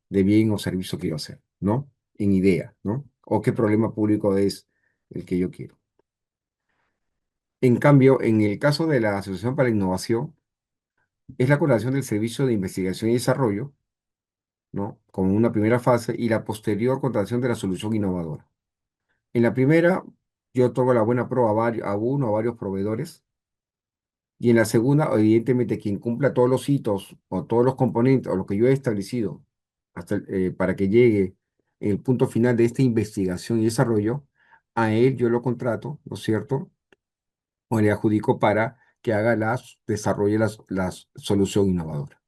bien o servicio quiero hacer, ¿no? En idea, ¿no? O qué problema público es el que yo quiero. En cambio, en el caso de la Asociación para la Innovación, es la coordinación del servicio de investigación y desarrollo, ¿no? Como una primera fase y la posterior contratación de la solución innovadora. En la primera, yo otorgo la buena prueba a uno o varios proveedores. Y en la segunda, evidentemente, quien cumpla todos los hitos o todos los componentes o lo que yo he establecido para que llegue el punto final de esta investigación y desarrollo, a él yo lo contrato, ¿no es cierto? O le adjudico para que desarrolle la solución innovadora,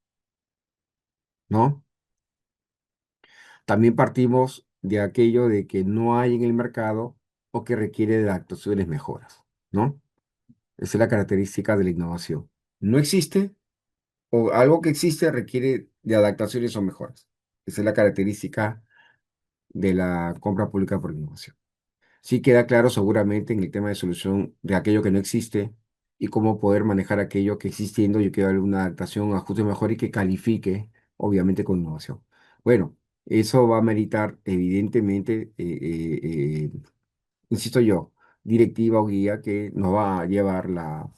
¿no? También partimos de aquello de que no hay en el mercado o que requiere de adaptaciones mejoras, ¿no? Esa es la característica de la innovación. No existe o algo que existe requiere de adaptaciones o mejoras. Esa es la característica de la compra pública por innovación. Sí queda claro seguramente en el tema de solución de aquello que no existe y cómo poder manejar aquello que existiendo yo quiero darle una adaptación, un ajuste mejor y que califique, obviamente, con innovación. Bueno, eso va a meritar, evidentemente, insisto yo, directiva o guía que nos va a llevar la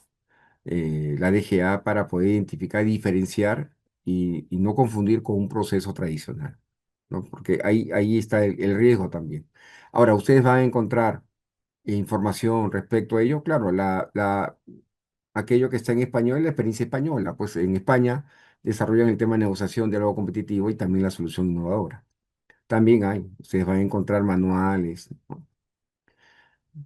DGA para poder identificar, diferenciar y no confundir con un proceso tradicional, ¿no? Porque ahí está el riesgo también. Ahora, ustedes van a encontrar información respecto a ello, claro, aquello que está en español, la experiencia española, pues en España desarrollan el tema de negociación, diálogo competitivo y también la solución innovadora. También ustedes van a encontrar manuales, ¿no?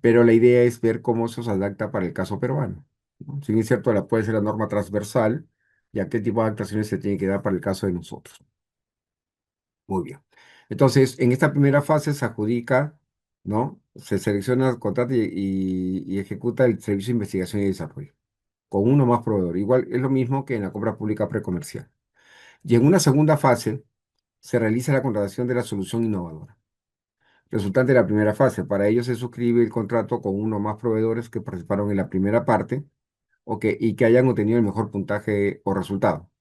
Pero la idea es ver cómo eso se adapta para el caso peruano, ¿no? Si bien es cierto, puede ser la norma transversal, ya qué tipo de adaptaciones se tiene que dar para el caso de nosotros. Muy bien. Entonces, en esta primera fase se adjudica, ¿no? Se selecciona, contrata y ejecuta el servicio de investigación y desarrollo, con uno más proveedor. Igual es lo mismo que en la compra pública precomercial. Y en una segunda fase se realiza la contratación de la solución innovadora, resultante de la primera fase. Para ello se suscribe el contrato con uno o más proveedores que participaron en la primera parte y que hayan obtenido el mejor puntaje o resultado,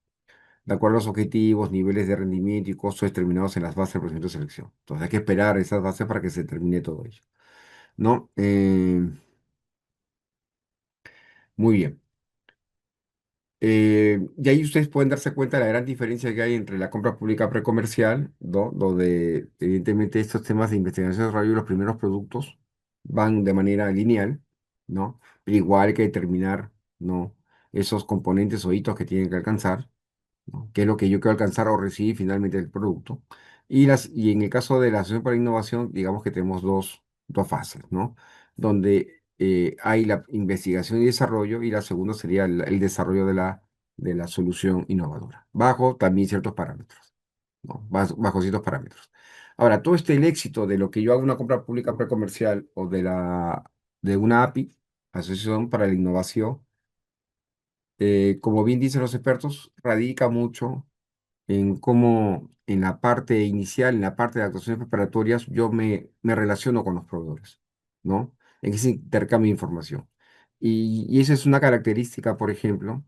de acuerdo a los objetivos, niveles de rendimiento y costos determinados en las bases del procedimiento de selección. Entonces hay que esperar esas bases para que se termine todo ello, ¿no? Muy bien. Y ahí ustedes pueden darse cuenta de la gran diferencia que hay entre la compra pública precomercial, ¿no? Donde evidentemente estos temas de investigación y desarrollo y los primeros productos van de manera lineal, ¿no? Pero igual hay que determinar, ¿no? Esos componentes o hitos que tienen que alcanzar, ¿no? ¿Qué es lo que yo quiero alcanzar o recibir finalmente del producto? Y en el caso de la Asociación para la Innovación, digamos que tenemos dos fases, ¿no? Donde hay la investigación y desarrollo y la segunda sería el desarrollo de la solución innovadora, bajo también ciertos parámetros, ¿no? Bajo ciertos parámetros. Ahora, todo el éxito de lo que yo hago una compra pública precomercial o de una API, Asociación para la Innovación, como bien dicen los expertos, radica mucho en cómo en la parte inicial, en la parte de actuaciones preparatorias, yo me relaciono con los proveedores, ¿no? En ese intercambio de información. Y esa es una característica, por ejemplo,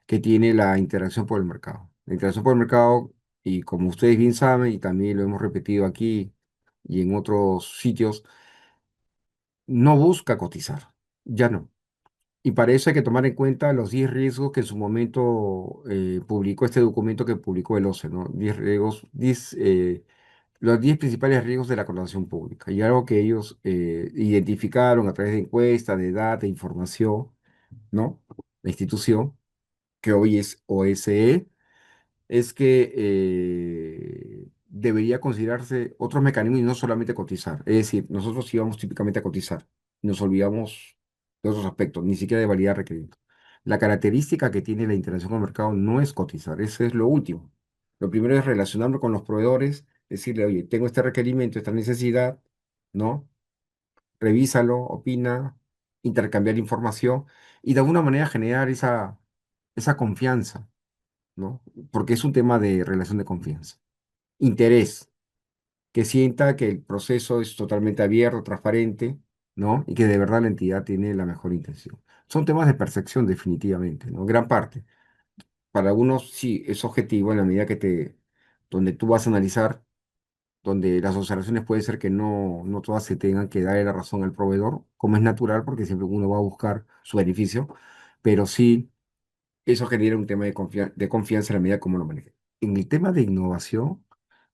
que tiene la interacción por el mercado. La interacción por el mercado, y como ustedes bien saben, y también lo hemos repetido aquí y en otros sitios, no busca cotizar, ya no. Y para eso hay que tomar en cuenta los 10 riesgos que en su momento publicó este documento que publicó el OCE, ¿no? 10 riesgos, 10, los 10 principales riesgos de la contratación pública. Y algo que ellos identificaron a través de encuestas, de data, información, ¿no? La institución, que hoy es OSE, es que debería considerarse otros mecanismos y no solamente cotizar. Es decir, nosotros íbamos típicamente a cotizar, nos olvidamos de otros aspectos, ni siquiera de validar requerimientos. La característica que tiene la interacción con el mercado no es cotizar, eso es lo último. Lo primero es relacionarme con los proveedores, decirle, oye, tengo este requerimiento, esta necesidad, ¿no? Revísalo, opina, intercambiar información y de alguna manera generar esa confianza, ¿no? Porque es un tema de relación de confianza. Interés, que sienta que el proceso es totalmente abierto, transparente, ¿no? Y que de verdad la entidad tiene la mejor intención. Son temas de percepción, definitivamente, ¿no? Gran parte. Para algunos sí es objetivo en la medida donde tú vas a analizar, donde las observaciones puede ser que no todas se tengan que darle la razón al proveedor, como es natural, porque siempre uno va a buscar su beneficio, pero sí eso genera un tema de confianza en la medida como lo maneja. En el tema de innovación,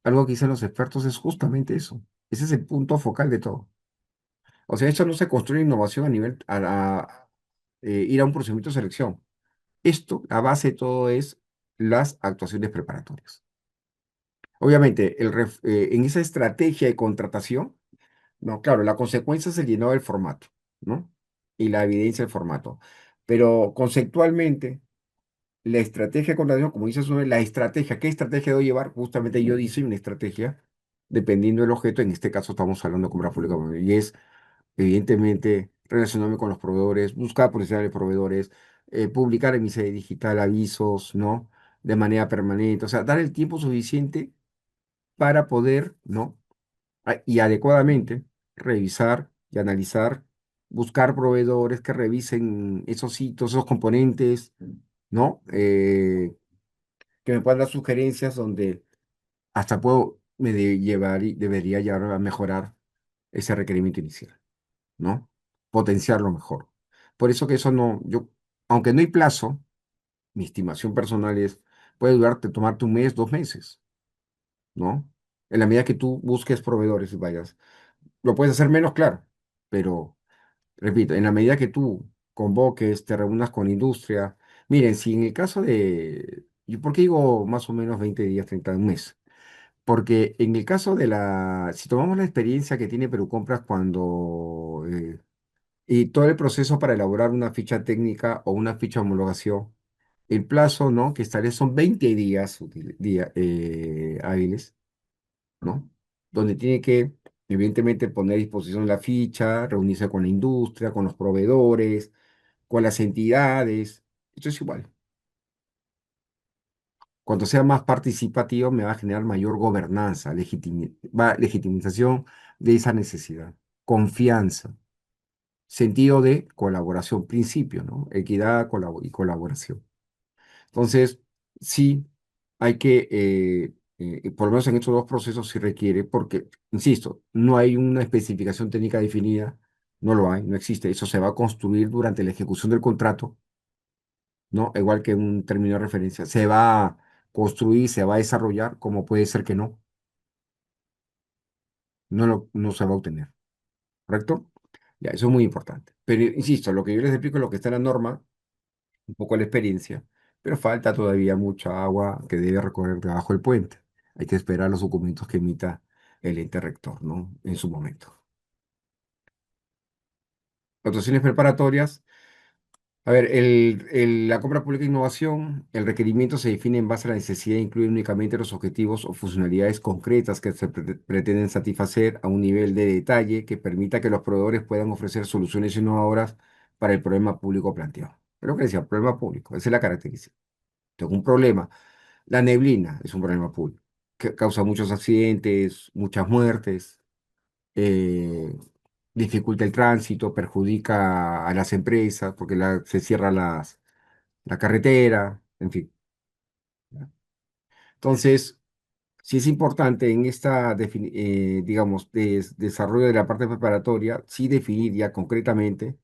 algo que dicen los expertos es justamente eso. Ese es el punto focal de todo. O sea, esto no se construye innovación a nivel, ir a un procedimiento de selección. Esto, la base de todo es las actuaciones preparatorias. Obviamente, en esa estrategia de contratación, no, claro, la consecuencia es el llenado del formato, ¿no? Y la evidencia del formato. Pero conceptualmente, la estrategia de contratación, como dices, la estrategia, ¿qué estrategia debo llevar? Justamente yo diseño una estrategia dependiendo del objeto. En este caso estamos hablando de compra pública y es, evidentemente, relacionarme con los proveedores, buscar potenciales proveedores, publicar en mi sede digital avisos, ¿no? De manera permanente, o sea, dar el tiempo suficiente para poder, ¿no? Y adecuadamente revisar y analizar, buscar proveedores que revisen esos hitos, esos componentes, ¿no? Que me puedan dar sugerencias donde hasta debería llevar a mejorar ese requerimiento inicial, ¿no? Potenciarlo mejor. Por eso que eso no, aunque no hay plazo, mi estimación personal es, puede tomarte un mes, 2 meses, ¿no? En la medida que tú busques proveedores y vayas. Lo puedes hacer menos, claro, pero repito, en la medida que tú convoques, te reúnas con industria, miren, si en el caso ¿yo por qué digo más o menos 20 días, 30 un mes? Porque en el caso si tomamos la experiencia que tiene Perú Compras y todo el proceso para elaborar una ficha técnica o una ficha de homologación, el plazo, ¿no? Que establece son 20 días hábiles, ¿no? Donde tiene que, evidentemente, poner a disposición la ficha, reunirse con la industria, con los proveedores, con las entidades. Esto es igual. Cuanto sea más participativo, me va a generar mayor gobernanza, legitimización de esa necesidad, confianza, sentido de colaboración, principio, ¿no? Equidad y colaboración. Entonces, sí, hay que, por lo menos en estos dos procesos sí requiere, porque, insisto, no hay una especificación técnica definida, no lo hay, no existe. Eso se va a construir durante la ejecución del contrato, ¿no? Igual que un término de referencia. Se va a construir, se va a desarrollar, como puede ser que no se va a obtener, ¿correcto? Ya, eso es muy importante. Pero, insisto, lo que yo les explico es lo que está en la norma, un poco la experiencia, pero falta todavía mucha agua que debe recorrer debajo del puente. Hay que esperar los documentos que emita el ente rector, ¿no? En su momento. Actuaciones preparatorias. A ver, la compra pública de innovación, el requerimiento se define en base a la necesidad e incluye únicamente los objetivos o funcionalidades concretas que se pretenden satisfacer a un nivel de detalle que permita que los proveedores puedan ofrecer soluciones innovadoras para el problema público planteado. Pero que decía, problema público, esa es la característica. Tengo un problema. La neblina es un problema público que causa muchos accidentes, muchas muertes, eh, dificulta el tránsito, perjudica a las empresas porque se cierra la carretera, en fin. ¿Ya? Entonces, sí es importante en digamos, desarrollo de la parte preparatoria, sí definir ya concretamente.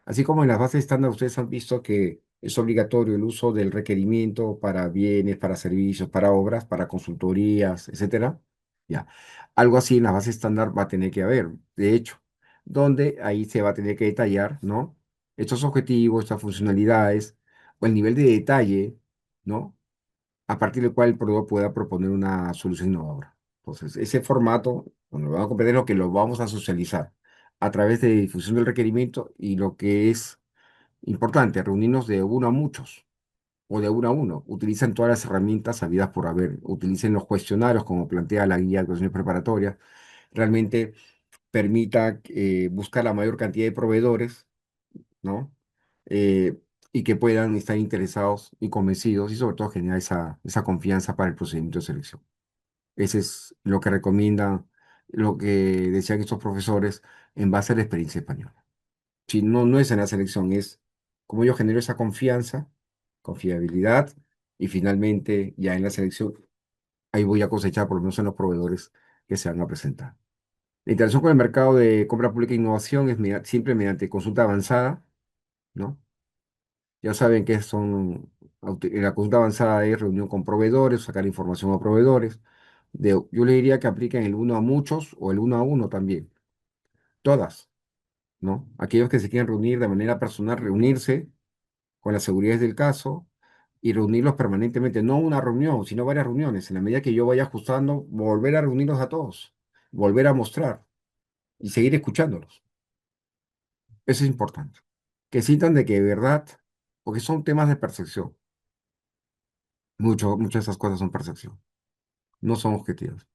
Así como en las bases estándar ustedes han visto que es obligatorio el uso del requerimiento para bienes, para servicios, para obras, para consultorías, etcétera. Ya. Algo así en la base estándar va a tener que haber, de hecho, donde ahí se va a tener que detallar, ¿no? Estos objetivos, estas funcionalidades, o el nivel de detalle, ¿no? A partir del cual el proveedor pueda proponer una solución innovadora. Entonces, ese formato, bueno, lo vamos a comprender lo que lo vamos a socializar a través de difusión del requerimiento y lo que es importante, reunirnos de uno a muchos o de uno a uno. Utilicen todas las herramientas habidas por haber, utilicen los cuestionarios como plantea la guía de cuestiones preparatorias, realmente permita buscar la mayor cantidad de proveedores, ¿no? Eh, y que puedan estar interesados y convencidos y sobre todo generar esa confianza para el procedimiento de selección. Ese es lo que recomiendan, lo que decían estos profesores en base a la experiencia española. Si no, no es en la selección, es como yo genero esa confianza, confiabilidad y finalmente ya en la selección, ahí voy a cosechar por lo menos en los proveedores que se van a presentar. La interacción con el mercado de compra pública e innovación es siempre mediante consulta avanzada, ¿no? Ya saben que la consulta avanzada es reunión con proveedores, sacar información a proveedores. Yo le diría que apliquen el uno a muchos o el uno a uno también. Todas, ¿no? Aquellos que se quieran reunir de manera personal, reunirse con las seguridades del caso y reunirlos permanentemente. No una reunión, sino varias reuniones. En la medida que yo vaya ajustando, volver a reunirlos a todos, volver a mostrar y seguir escuchándolos. Eso es importante. Que sientan de que de verdad, porque son temas de percepción. Muchas de esas cosas son percepción, no son objetivos.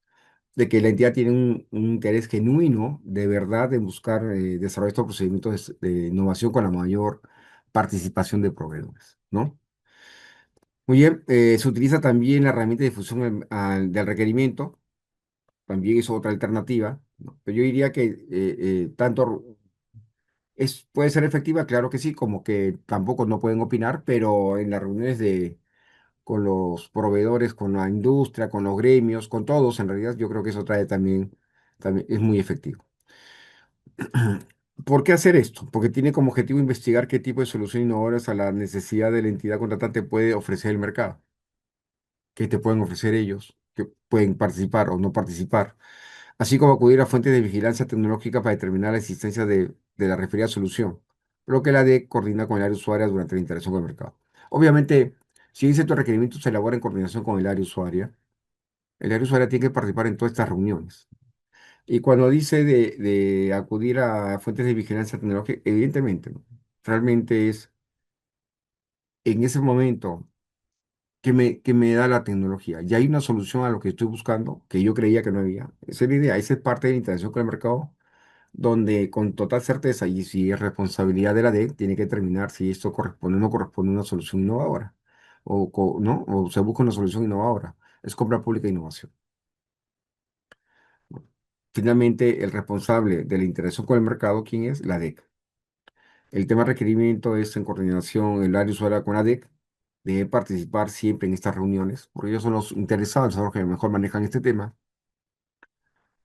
De que la entidad tiene un interés genuino, de verdad, en buscar desarrollar estos procedimientos de innovación con la mayor participación de proveedores, ¿no? Muy bien, se utiliza también la herramienta de difusión del requerimiento, también es otra alternativa, ¿no? Pero yo diría que puede ser efectiva, claro que sí, como que tampoco no pueden opinar, pero en las reuniones con los proveedores, con la industria, con los gremios, con todos, en realidad yo creo que eso trae también es muy efectivo. ¿Por qué hacer esto? Porque tiene como objetivo investigar qué tipo de solución innovadoras a la necesidad de la entidad contratante puede ofrecer el mercado, qué te pueden ofrecer ellos, que pueden participar o no participar, así como acudir a fuentes de vigilancia tecnológica para determinar la existencia de la referida solución, lo que la D coordina con el área usuaria durante la interacción con el mercado. Obviamente, si un cierto requerimiento se elabora en coordinación con el área usuaria tiene que participar en todas estas reuniones. Y cuando dice de acudir a fuentes de vigilancia tecnológica, evidentemente, ¿no? Realmente es en ese momento que me da la tecnología. Ya hay una solución a lo que estoy buscando, que yo creía que no había. Esa es la idea, esa es parte de la interacción con el mercado, donde con total certeza, y si es responsabilidad de la D, tiene que determinar si esto corresponde o no corresponde a una solución innovadora, ¿no? O se busca una solución innovadora. Es compra pública e innovación. Finalmente, el responsable de la interacción con el mercado, ¿quién es? La DEC. El tema requerimiento es en coordinación el área usuaria con la DEC. Debe participar siempre en estas reuniones, porque ellos son los interesados, son los que mejor manejan este tema.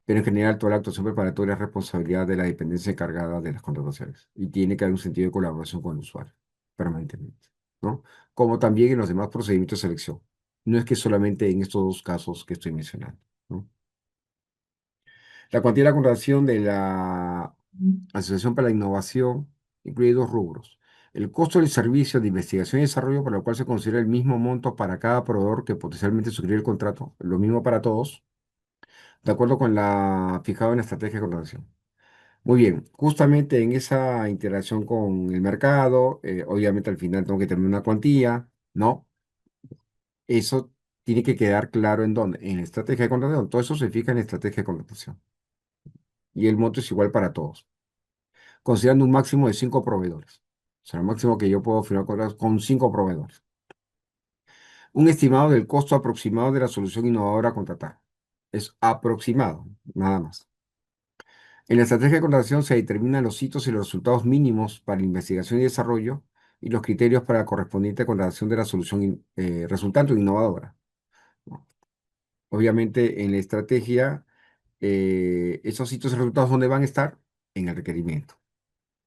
Pero en general, toda la actuación preparatoria es responsabilidad de la dependencia encargada de las contrataciones. Y tiene que haber un sentido de colaboración con el usuario, permanentemente, ¿no? Como también en los demás procedimientos de selección. No es que solamente en estos dos casos que estoy mencionando, ¿no? La cuantía de la contratación de la Asociación para la Innovación incluye dos rubros. El costo del servicio de investigación y desarrollo, por lo cual se considera el mismo monto para cada proveedor que potencialmente suscribe el contrato, lo mismo para todos, de acuerdo con la fijado en la estrategia de contratación. Muy bien, justamente en esa interacción con el mercado, obviamente al final tengo que tener una cuantía, ¿no? Eso tiene que quedar claro en dónde, en la estrategia de contratación. Todo eso se fija en la estrategia de contratación. Y el monto es igual para todos, considerando un máximo de 5 proveedores. O sea, el máximo que yo puedo firmar contratos con 5 proveedores. Un estimado del costo aproximado de la solución innovadora a contratar. Es aproximado, nada más. En la estrategia de contratación se determinan los hitos y los resultados mínimos para investigación y desarrollo y los criterios para la correspondiente contratación de la solución resultante o innovadora, ¿no? Obviamente, en la estrategia, esos hitos y resultados, ¿dónde van a estar? En el requerimiento.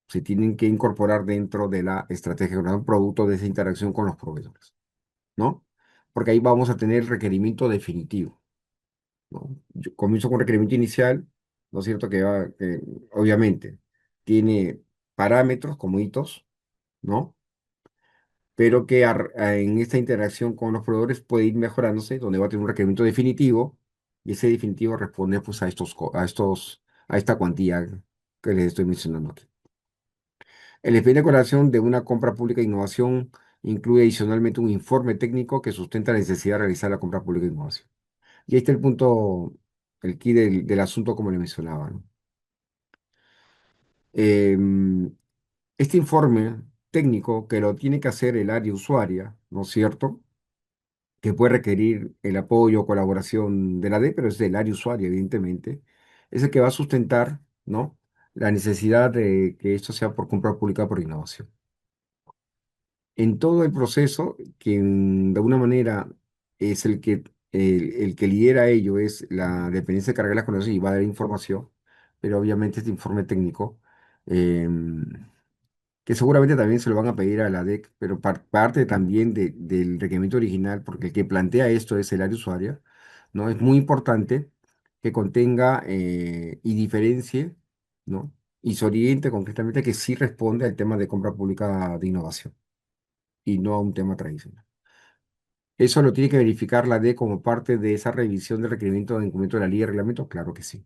se tienen que incorporar dentro de la estrategia, ¿no? Producto de esa interacción con los proveedores, ¿no? Porque ahí vamos a tener el requerimiento definitivo, ¿no? Yo comienzo con un requerimiento inicial, ¿no es cierto? Que obviamente tiene parámetros como hitos, ¿no? Pero que en esta interacción con los proveedores puede ir mejorándose, donde va a tener un requerimiento definitivo, y ese definitivo responde pues a esta cuantía que les estoy mencionando aquí. El expediente de colaboración de una compra pública de innovación incluye adicionalmente un informe técnico que sustenta la necesidad de realizar la compra pública de innovación. Y ahí está el punto, el key del asunto, como le mencionaba, ¿no? Em, este informe técnico que lo tiene que hacer el área usuaria, ¿no es cierto? Que puede requerir el apoyo o colaboración de la D, pero es del área usuaria, evidentemente, es el que va a sustentar, ¿no? La necesidad de que esto sea por compra pública por innovación. En todo el proceso, quien de alguna manera es el que lidera ello es la dependencia de carga de las conexiones y va a dar información, pero obviamente este informe técnico, em, que seguramente también se lo van a pedir a la DEC, pero parte también del requerimiento original, porque el que plantea esto es el área usuaria, ¿no? Es muy importante que contenga y diferencie, ¿no? Y se oriente concretamente que sí responde al tema de compra pública de innovación y no a un tema tradicional. ¿Eso lo tiene que verificar la D como parte de esa revisión del requerimiento de incumplimiento de la ley y reglamento? Claro que sí.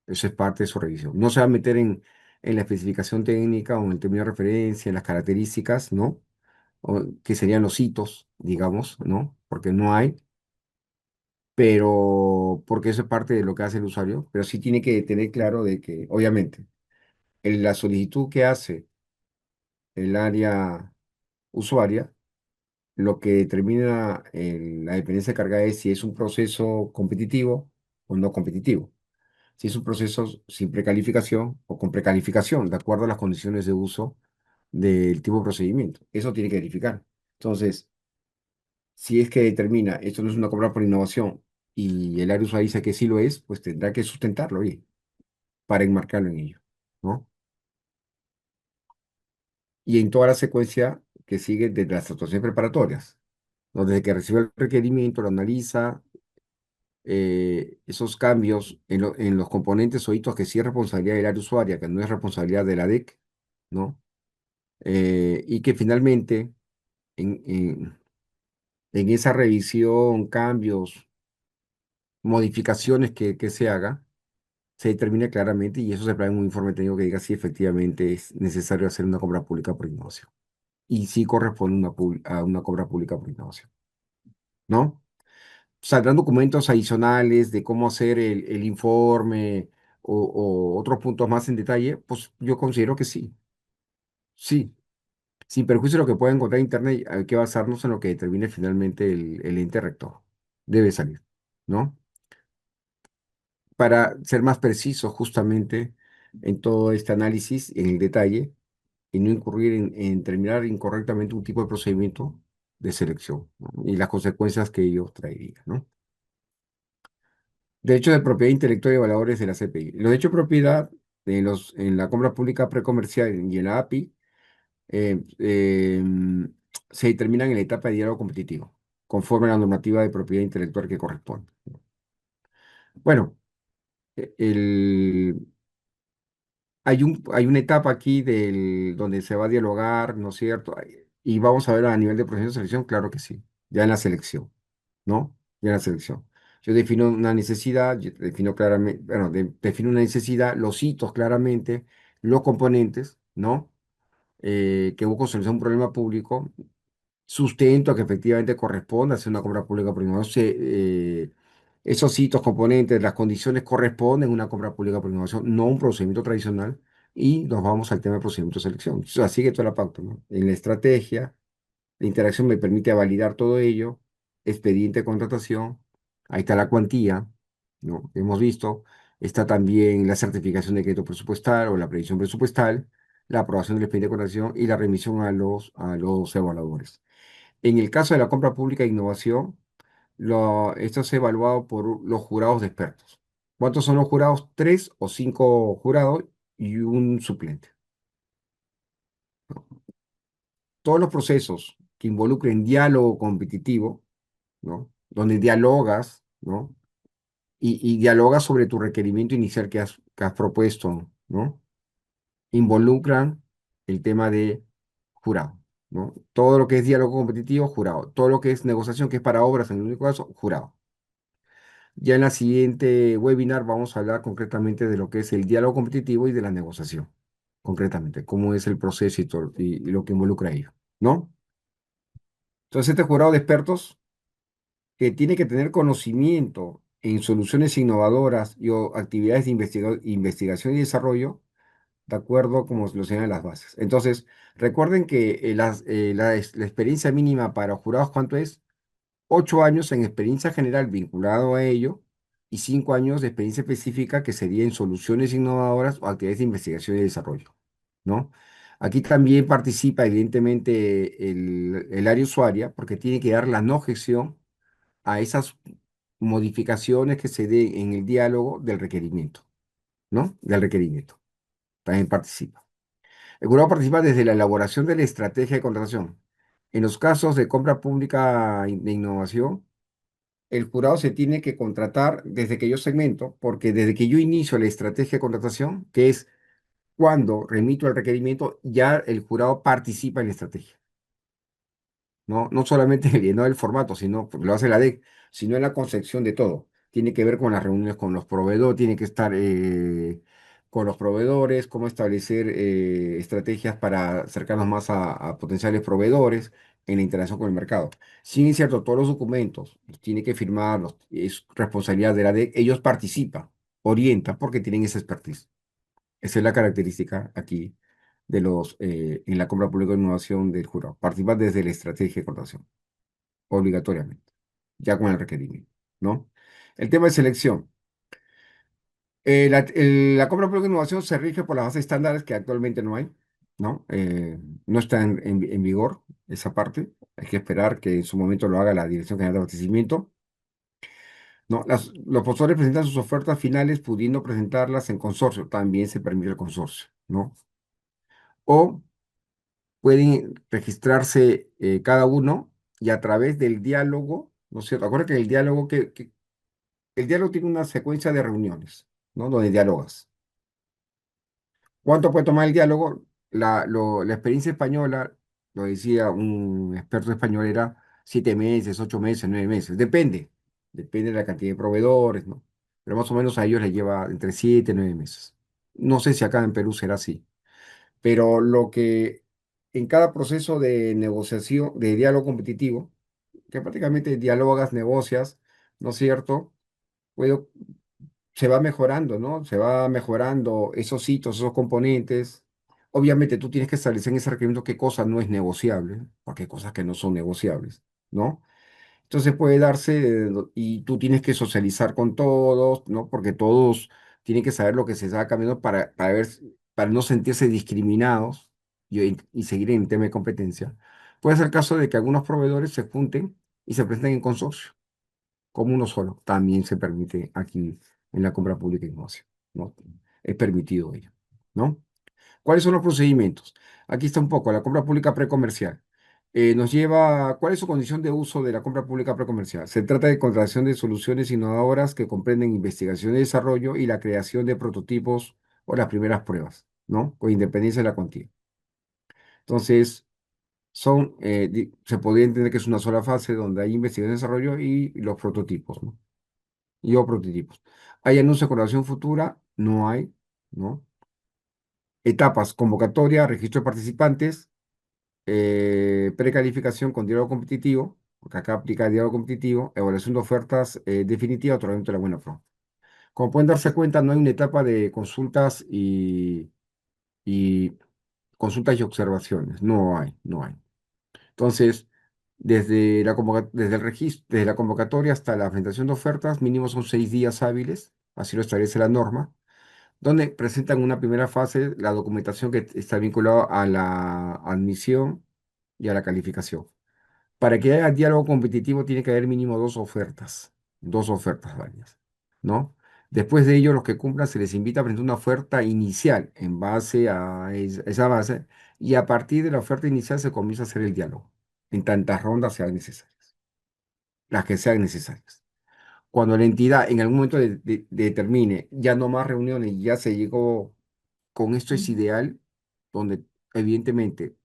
Eso es parte de su revisión. No se va a meter en la especificación técnica o en el término de referencia, en las características, ¿no? Que serían los hitos, digamos, ¿no? Porque no hay, pero porque eso es parte de lo que hace el usuario, pero sí tiene que tener claro de que, obviamente, en la solicitud que hace el área usuaria, lo que determina la dependencia de carga es si es un proceso competitivo o no competitivo. Si es un proceso sin precalificación o con precalificación, de acuerdo a las condiciones de uso del tipo de procedimiento. Eso tiene que verificar. Entonces, si es que determina esto no es una compra por innovación y el área usuario dice que sí lo es, pues tendrá que sustentarlo oye, para enmarcarlo en ello, ¿no? Y en toda la secuencia que sigue desde las actuaciones preparatorias, ¿no? Desde que recibe el requerimiento, lo analiza, esos cambios en los componentes o hitos que sí es responsabilidad del área usuaria, que no es responsabilidad de la DEC, ¿no? Y que finalmente en, en, en esa revisión, cambios, modificaciones que se haga, se determine claramente y eso se plantea en un informe técnico que diga si efectivamente es necesario hacer una compra pública por innovación y si corresponde a una compra pública por innovación, ¿no? Saldrán documentos adicionales de cómo hacer el informe o otros puntos más en detalle, pues yo considero que sí, sí. Sin perjuicio de lo que pueda encontrar en Internet, hay que basarnos en lo que determine finalmente el ente rector. Debe salir, ¿no? Para ser más preciso justamente en todo este análisis, en el detalle, y no incurrir en terminar incorrectamente un tipo de procedimiento de selección, ¿no? Y las consecuencias que ello traería, ¿no? Derecho de propiedad intelectual y valores de la CPI. Los derechos de propiedad en la compra pública precomercial y en la API eh, eh, se determinan en la etapa de diálogo competitivo, conforme a la normativa de propiedad intelectual que corresponde. Bueno, el, hay una etapa aquí donde se va a dialogar, ¿no es cierto? Y vamos a ver a nivel de proceso de selección, claro que sí, ya en la selección, ¿no? Ya en la selección. Yo defino una necesidad, yo defino claramente, bueno, defino una necesidad, los hitos claramente, los componentes, ¿no? Que busco solucionar un problema público, sustento que efectivamente corresponda hacer una compra pública por innovación. Esos hitos, componentes, las condiciones corresponden a una compra pública por innovación, no un procedimiento tradicional. Y nos vamos al tema de procedimiento de selección. O sea, sigue toda la pauta, ¿no? En la estrategia, la interacción me permite validar todo ello, expediente de contratación, ahí está la cuantía, ¿no? Hemos visto, está también la certificación de crédito presupuestal o la previsión presupuestal, la aprobación del expediente de contratación y la remisión a los evaluadores. En el caso de la compra pública de innovación, esto es evaluado por los jurados de expertos. ¿Cuántos son los jurados? Tres o cinco jurados y un suplente. Todos los procesos que involucren diálogo competitivo, ¿no? Donde dialogas, ¿no? Y dialogas sobre tu requerimiento inicial que has propuesto, ¿no? Involucran el tema de jurado, ¿no? Todo lo que es diálogo competitivo, jurado. Todo lo que es negociación, que es para obras, en el único caso, jurado. Ya en la siguiente webinar vamos a hablar concretamente de lo que es el diálogo competitivo y de la negociación, concretamente, cómo es el proceso y lo que involucra ello, ¿no? Entonces, este jurado de expertos que tiene que tener conocimiento en soluciones innovadoras y o actividades de investigación y desarrollo, de acuerdo como lo señalan las bases. Entonces, recuerden que la experiencia mínima para jurados, ¿cuánto es? 8 años en experiencia general vinculado a ello y 5 años de experiencia específica que sería en soluciones innovadoras o actividades de investigación y desarrollo, ¿no? Aquí también participa evidentemente el área usuaria porque tiene que dar la no objeción a esas modificaciones que se den en el diálogo del requerimiento, ¿no? Del requerimiento. También participa. El jurado participa desde la elaboración de la estrategia de contratación. En los casos de compra pública de innovación, el jurado se tiene que contratar desde que yo segmento, porque desde que yo inicio la estrategia de contratación, que es cuando remito el requerimiento, ya el jurado participa en la estrategia. No solamente no el formato, sino porque lo hace la DEC, sino en la concepción de todo. Tiene que ver con las reuniones con los proveedores, tiene que estar con los proveedores, cómo establecer estrategias para acercarnos más a potenciales proveedores en la interacción con el mercado. Si bien es cierto, todos los documentos los tiene que firmarlos, es responsabilidad de la DEC, ellos participan, orientan porque tienen esa expertise. Esa es la característica aquí en la compra pública de innovación del jurado. Participa desde la estrategia de contratación, obligatoriamente, ya con el requerimiento, ¿no? El tema de selección. La compra pública de innovación se rige por las bases estándares que actualmente no hay, ¿no? No está en vigor esa parte. Hay que esperar que en su momento lo haga la Dirección General de Abastecimiento. ¿No? Los postores presentan sus ofertas finales pudiendo presentarlas en consorcio. También se permite el consorcio, ¿no? O pueden registrarse cada uno y a través del diálogo, ¿no es cierto? Acuérdate que el diálogo tiene una secuencia de reuniones, ¿no? Donde dialogas. ¿Cuánto puede tomar el diálogo? La experiencia española, lo decía un experto español, era 7 meses, 8 meses, 9 meses. Depende de la cantidad de proveedores, ¿no? Pero más o menos a ellos les lleva entre 7 y 9 meses. No sé si acá en Perú será así. Pero lo que en cada proceso de negociación, de diálogo competitivo, que prácticamente dialogas, negocias, ¿no es cierto? Puedo, se va mejorando, ¿no? Se va mejorando esos hitos, esos componentes. Obviamente tú tienes que establecer en ese requerimiento qué cosa no es negociable, porque hay cosas que no son negociables, ¿no? Entonces puede darse y tú tienes que socializar con todos, ¿no? Porque todos tienen que saber lo que se está cambiando para ver, para no sentirse discriminados y seguir en el tema de competencia. Puede ser el caso de que algunos proveedores se junten y se presenten en consorcio, como uno solo. También se permite aquí en la compra pública de innovación, ¿no? Es permitido ello, ¿no? ¿Cuáles son los procedimientos? Aquí está un poco, la compra pública precomercial. Nos lleva, ¿cuál es su condición de uso de la compra pública precomercial? Se trata de contratación de soluciones innovadoras que comprenden investigación y desarrollo y la creación de prototipos o las primeras pruebas, ¿no? Con independencia de la cuantía. Entonces, se podría entender que es una sola fase donde hay investigación y desarrollo y los prototipos, ¿no? Y o prototipos. ¿Hay anuncio de colaboración futura? No hay, ¿no? Etapas, convocatoria, registro de participantes, precalificación con diálogo competitivo, porque acá aplica el diálogo competitivo, evaluación de ofertas definitiva, otorgamiento de la buena prueba. Como pueden darse cuenta, no hay una etapa de consultas y consultas y observaciones. No hay. Entonces, desde el registro, desde la convocatoria hasta la presentación de ofertas, mínimo son 6 días hábiles, así lo establece la norma, donde presentan una primera fase, la documentación que está vinculada a la admisión y a la calificación. Para que haya diálogo competitivo tiene que haber mínimo dos ofertas válidas, ¿no? Después de ello, los que cumplan se les invita a presentar una oferta inicial en base a esa base y a partir de la oferta inicial se comienza a hacer el diálogo en tantas rondas sean necesarias, las que sean necesarias. Cuando la entidad en algún momento determine ya no más reuniones, ya se llegó con esto es ideal, donde evidentemente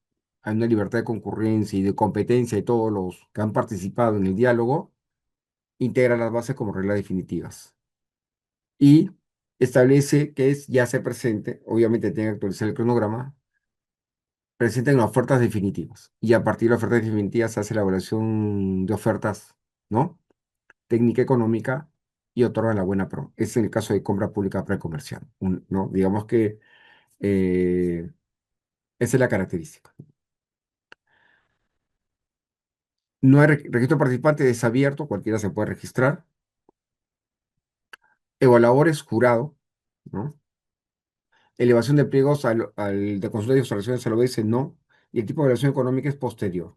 hay una libertad de concurrencia y de competencia de todos los que han participado en el diálogo, integra las bases como reglas definitivas y establece que es ya se presente, obviamente tiene que actualizar el cronograma, presenten las ofertas definitivas y a partir de las ofertas definitivas se hace la evaluación de ofertas, ¿no? Técnica económica y otorgan la buena pro. Es en el caso de compra pública precomercial, ¿no? Digamos que eh, esa es la característica. No hay registro de participantes, es abierto, cualquiera se puede registrar. Evaluadores, jurado, ¿no? Elevación de pliegos de consulta y observaciones al ODS, no. Y el tipo de evaluación económica es posterior.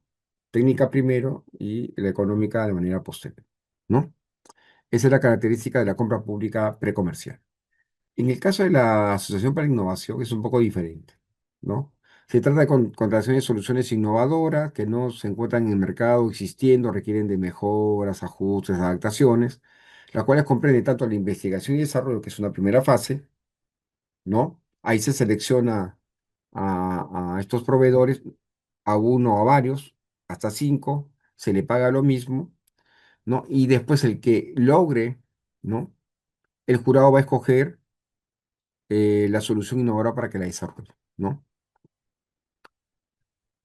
Técnica primero y la económica de manera posterior, ¿no? Esa es la característica de la compra pública precomercial. En el caso de la Asociación para la Innovación es un poco diferente, ¿no? Se trata de contrataciones de soluciones innovadoras que no se encuentran en el mercado existiendo, requieren de mejoras, ajustes, adaptaciones, las cuales comprenden tanto la investigación y desarrollo, que es una primera fase, ¿no? Ahí se selecciona a estos proveedores, a uno o a varios, hasta cinco, se le paga lo mismo, ¿no? Y después el que logre, ¿no? El jurado va a escoger la solución innovadora para que la desarrolle, ¿no?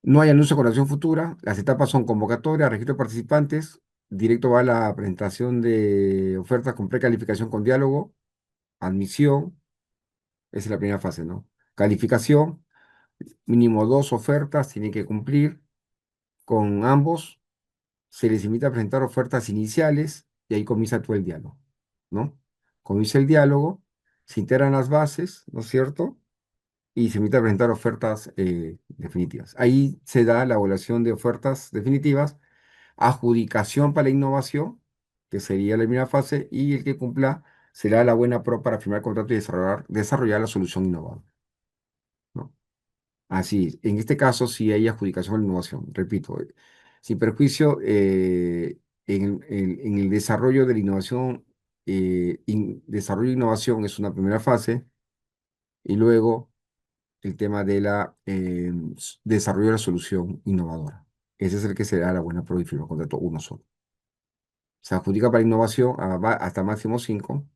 No hay anuncio con acción futura, las etapas son convocatoria, registro de participantes, directo va a la presentación de ofertas con precalificación con diálogo, admisión, esa es la primera fase, ¿no? Calificación, mínimo dos ofertas, tienen que cumplir con ambos, se les invita a presentar ofertas iniciales y ahí comienza todo el diálogo, ¿no? Comienza el diálogo, se integran las bases, ¿no es cierto? Y se invita a presentar ofertas definitivas. Ahí se da la evaluación de ofertas definitivas, adjudicación para la innovación, que sería la primera fase, y el que cumpla será la buena pro para firmar el contrato y desarrollar la solución innovadora, ¿no? Así es. En este caso sí hay adjudicación a la innovación, repito, sin perjuicio, en el desarrollo de la innovación, desarrollo de innovación es una primera fase, y luego el tema de la desarrollo de la solución innovadora. Ese es el que se da la buena pro y firma contrato uno solo. Se adjudica para innovación hasta máximo cinco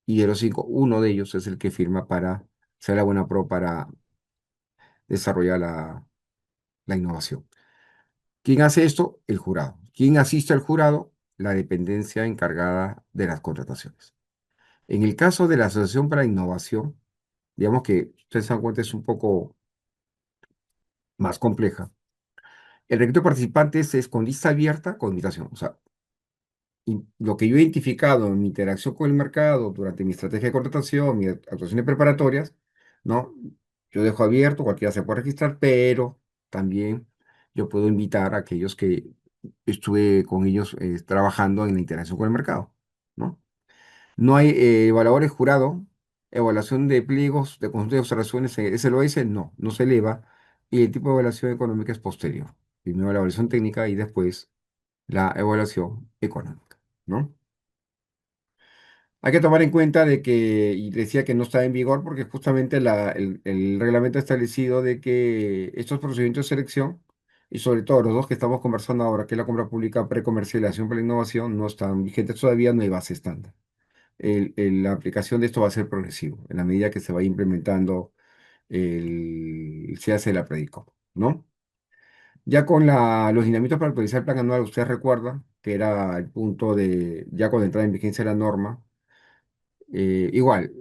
y de los cinco, uno de ellos es el que firma para ser la buena pro para desarrollar la innovación. ¿Quién hace esto? El jurado. ¿Quién asiste al jurado? La dependencia encargada de las contrataciones. En el caso de la Asociación para la Innovación, digamos que ustedes se dan cuenta es un poco más compleja. El requisito de participantes es con lista abierta, con invitación. O sea, lo que yo he identificado en mi interacción con el mercado durante mi estrategia de contratación, mis actuaciones preparatorias, ¿no? Yo dejo abierto, cualquiera se puede registrar, pero también yo puedo invitar a aquellos que estuve con ellos trabajando en la interacción con el mercado, ¿no? No hay evaluadores jurado, evaluación de pliegos de consulta de observaciones, SLOS, no se eleva, y el tipo de evaluación económica es posterior. Primero la evaluación técnica y después la evaluación económica, ¿no? Hay que tomar en cuenta de que, y decía que no está en vigor porque justamente el reglamento ha establecido de que estos procedimientos de selección, y sobre todo los dos que estamos conversando ahora, que es la compra pública precomercialización para la innovación, no están vigentes todavía, no hay base estándar. La aplicación de esto va a ser progresivo, en la medida que se vaya implementando, se hace la Predicop, ¿no? Ya con los lineamientos para actualizar el plan anual, usted recuerda que era el punto de, ya con la entrada en vigencia de la norma, igual,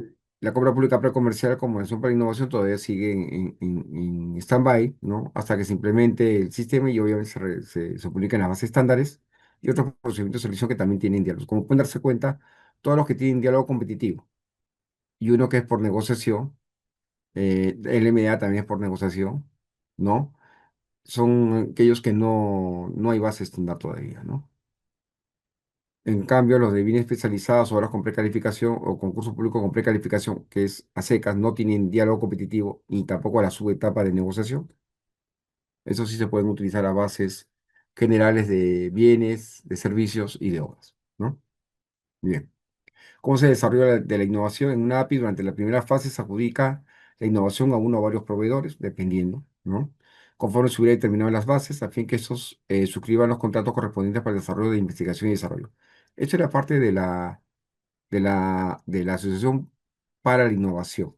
la compra pública precomercial como acción para innovación todavía sigue en stand-by, ¿no? Hasta que se implemente el sistema y obviamente se publiquen las bases estándares y otros procedimientos de selección que también tienen diálogos. Como pueden darse cuenta, todos los que tienen diálogo competitivo y uno que es por negociación, el MDA también es por negociación, ¿no? Son aquellos que no hay base estándar todavía, ¿no? En cambio, los de bienes especializados, obras con precalificación o concurso público con precalificación, que es a secas, no tienen diálogo competitivo ni tampoco la subetapa de negociación. Eso sí se pueden utilizar a bases generales de bienes, de servicios y de obras, ¿no? Bien. ¿Cómo se desarrolla de la innovación? En una API, durante la primera fase se adjudica la innovación a uno o varios proveedores, dependiendo, ¿no? Conforme se hubiera determinado en las bases, a fin que estos suscriban los contratos correspondientes para el desarrollo de investigación y desarrollo. Esto era parte de la Asociación para la Innovación.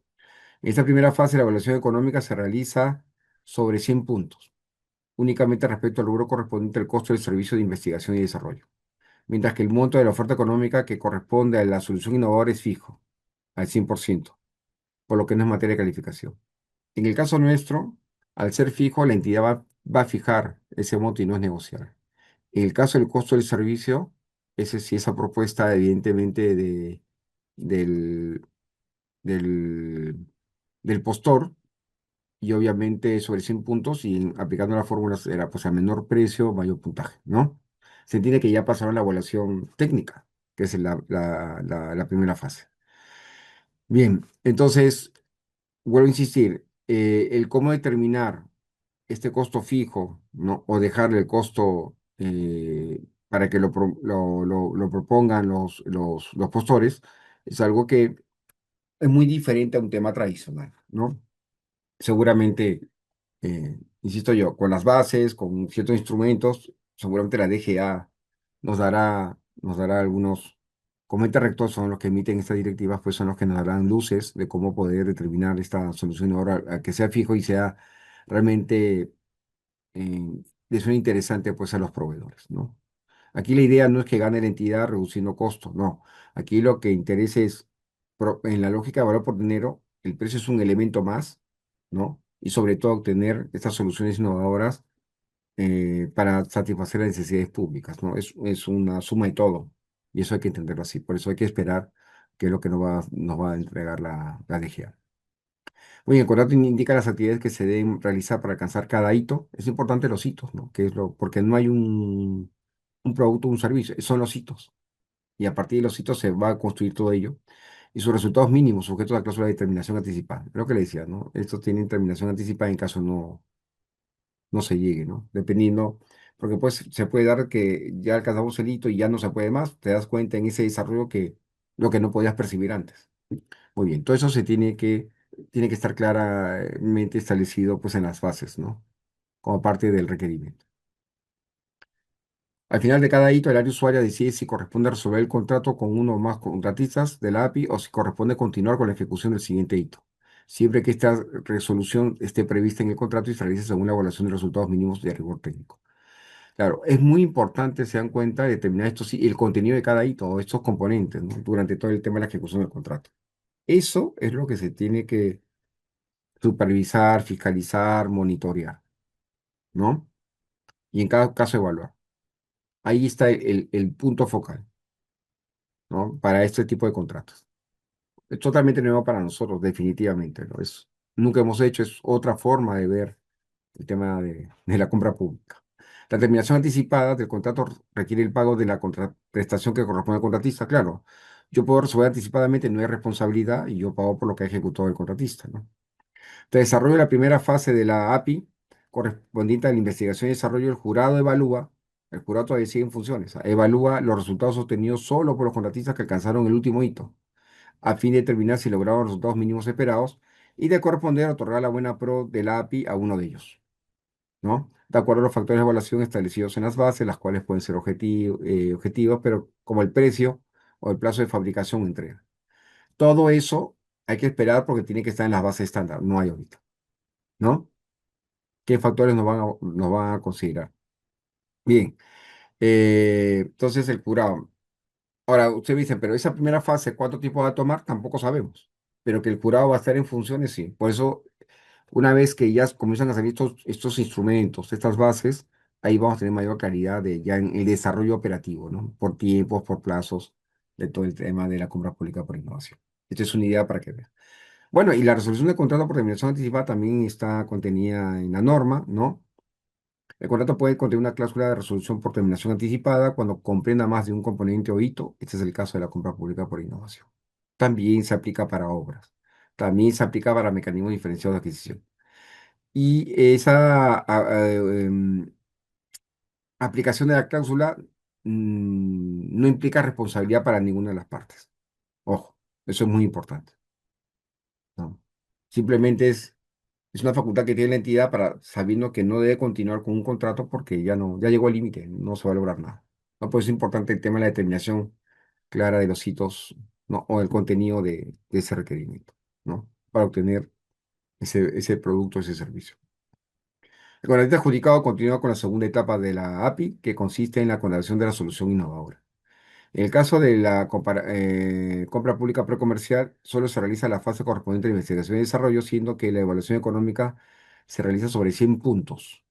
En esta primera fase, la evaluación económica se realiza sobre 100 puntos, únicamente respecto al rubro correspondiente al costo del servicio de investigación y desarrollo, mientras que el monto de la oferta económica que corresponde a la solución innovadora es fijo, al 100%, por lo que no es materia de calificación. En el caso nuestro, al ser fijo, la entidad va a fijar ese monto y no es negociable. En el caso del costo del servicio, ese sí, esa propuesta evidentemente del, del, del postor, y obviamente sobre 100 puntos y aplicando las fórmulas era pues a menor precio, mayor puntaje, ¿no? Se entiende que ya pasaron la evaluación técnica, que es la primera fase. Bien, entonces, vuelvo a insistir, el cómo determinar este costo fijo, ¿no? O dejarle el costo para que lo propongan los postores, es algo que es muy diferente a un tema tradicional, ¿no? Seguramente, insisto yo, con las bases, con ciertos instrumentos, seguramente la DGA nos dará algunos, como entes rectores son los que emiten estas directivas, pues son los que nos darán luces de cómo poder determinar esta solución ahora a que sea fijo y sea realmente le suena interesante pues a los proveedores, ¿no? Aquí la idea no es que gane la entidad reduciendo costos, no. Aquí lo que interesa es, en la lógica de valor por dinero, el precio es un elemento más, ¿no? Y sobre todo obtener estas soluciones innovadoras para satisfacer las necesidades públicas, ¿no? Es una suma de todo. Y eso hay que entenderlo así. Por eso hay que esperar qué es lo que nos va a entregar la DGA. Muy bien, el contrato indica las actividades que se deben realizar para alcanzar cada hito. Es importante los hitos, ¿no? Porque no hay un producto o un servicio, son los hitos. Y a partir de los hitos se va a construir todo ello. Y sus resultados mínimos, sujetos a la cláusula de determinación anticipada. Creo que le decía, ¿no? Estos tienen terminación anticipada en caso no se llegue, ¿no? Dependiendo, porque pues se puede dar que ya alcanzamos el hito y ya no se puede más. Te das cuenta en ese desarrollo que lo que no podías percibir antes. Muy bien, todo eso tiene que estar claramente establecido pues en las bases, ¿no? Como parte del requerimiento. Al final de cada hito, el área usuaria decide si corresponde resolver el contrato con uno o más contratistas de la API o si corresponde continuar con la ejecución del siguiente hito, siempre que esta resolución esté prevista en el contrato y se realice según la evaluación de resultados mínimos de rigor técnico. Claro, es muy importante, se dan cuenta, determinar esto, sí, el contenido de cada hito o estos componentes, ¿no? Durante todo el tema de la ejecución del contrato. Eso es lo que se tiene que supervisar, fiscalizar, monitorear, ¿no? Y en cada caso evaluar. Ahí está el punto focal, ¿no? Para este tipo de contratos. Es totalmente nuevo para nosotros, definitivamente, ¿no? Nunca hemos hecho, es otra forma de ver el tema de la compra pública. La terminación anticipada del contrato requiere el pago de la contraprestación que corresponde al contratista. Claro, yo puedo resolver anticipadamente, no hay responsabilidad y yo pago por lo que ha ejecutado el contratista, ¿no? Te desarrollo la primera fase de la API correspondiente a la investigación y desarrollo. El jurado todavía sigue en funciones, evalúa los resultados obtenidos solo por los contratistas que alcanzaron el último hito, a fin de determinar si lograron los resultados mínimos esperados y de corresponder a otorgar la buena pro de la API a uno de ellos, ¿no? De acuerdo a los factores de evaluación establecidos en las bases, las cuales pueden ser objetivos, pero como el precio o el plazo de fabricación o entrega. Todo eso hay que esperar porque tiene que estar en las bases estándar, no hay ahorita, ¿no? ¿Qué factores nos van a considerar? Bien, entonces el curado. Ahora, usted dice, pero esa primera fase, ¿cuánto tiempo va a tomar? Tampoco sabemos. Pero que el curado va a estar en funciones, sí. Por eso, una vez que ya comienzan a salir estos instrumentos, estas bases, ahí vamos a tener mayor claridad ya en el desarrollo operativo, ¿no? Por tiempos, por plazos, de todo el tema de la compra pública por innovación. Esta es una idea para que vean. Bueno, y la resolución de contrato por terminación anticipada también está contenida en la norma, ¿no? El contrato puede contener una cláusula de resolución por terminación anticipada cuando comprenda más de un componente o hito. Este es el caso de la compra pública por innovación. También se aplica para obras. También se aplica para mecanismos diferenciados de adquisición. Y esa aplicación de la cláusula no implica responsabilidad para ninguna de las partes. Ojo, eso es muy importante, ¿no? Simplemente es una facultad que tiene la entidad para sabiendo que no debe continuar con un contrato porque ya no, ya llegó al límite, no se va a lograr nada. No, pues es importante el tema de la determinación clara de los hitos, ¿no? O el contenido de ese requerimiento, ¿no? Para obtener ese producto, ese servicio. El contratista adjudicado continúa con la segunda etapa de la API, que consiste en la contratación de la solución innovadora. En el caso de la compra pública precomercial, solo se realiza la fase correspondiente a la investigación y desarrollo, siendo que la evaluación económica se realiza sobre 100 puntos,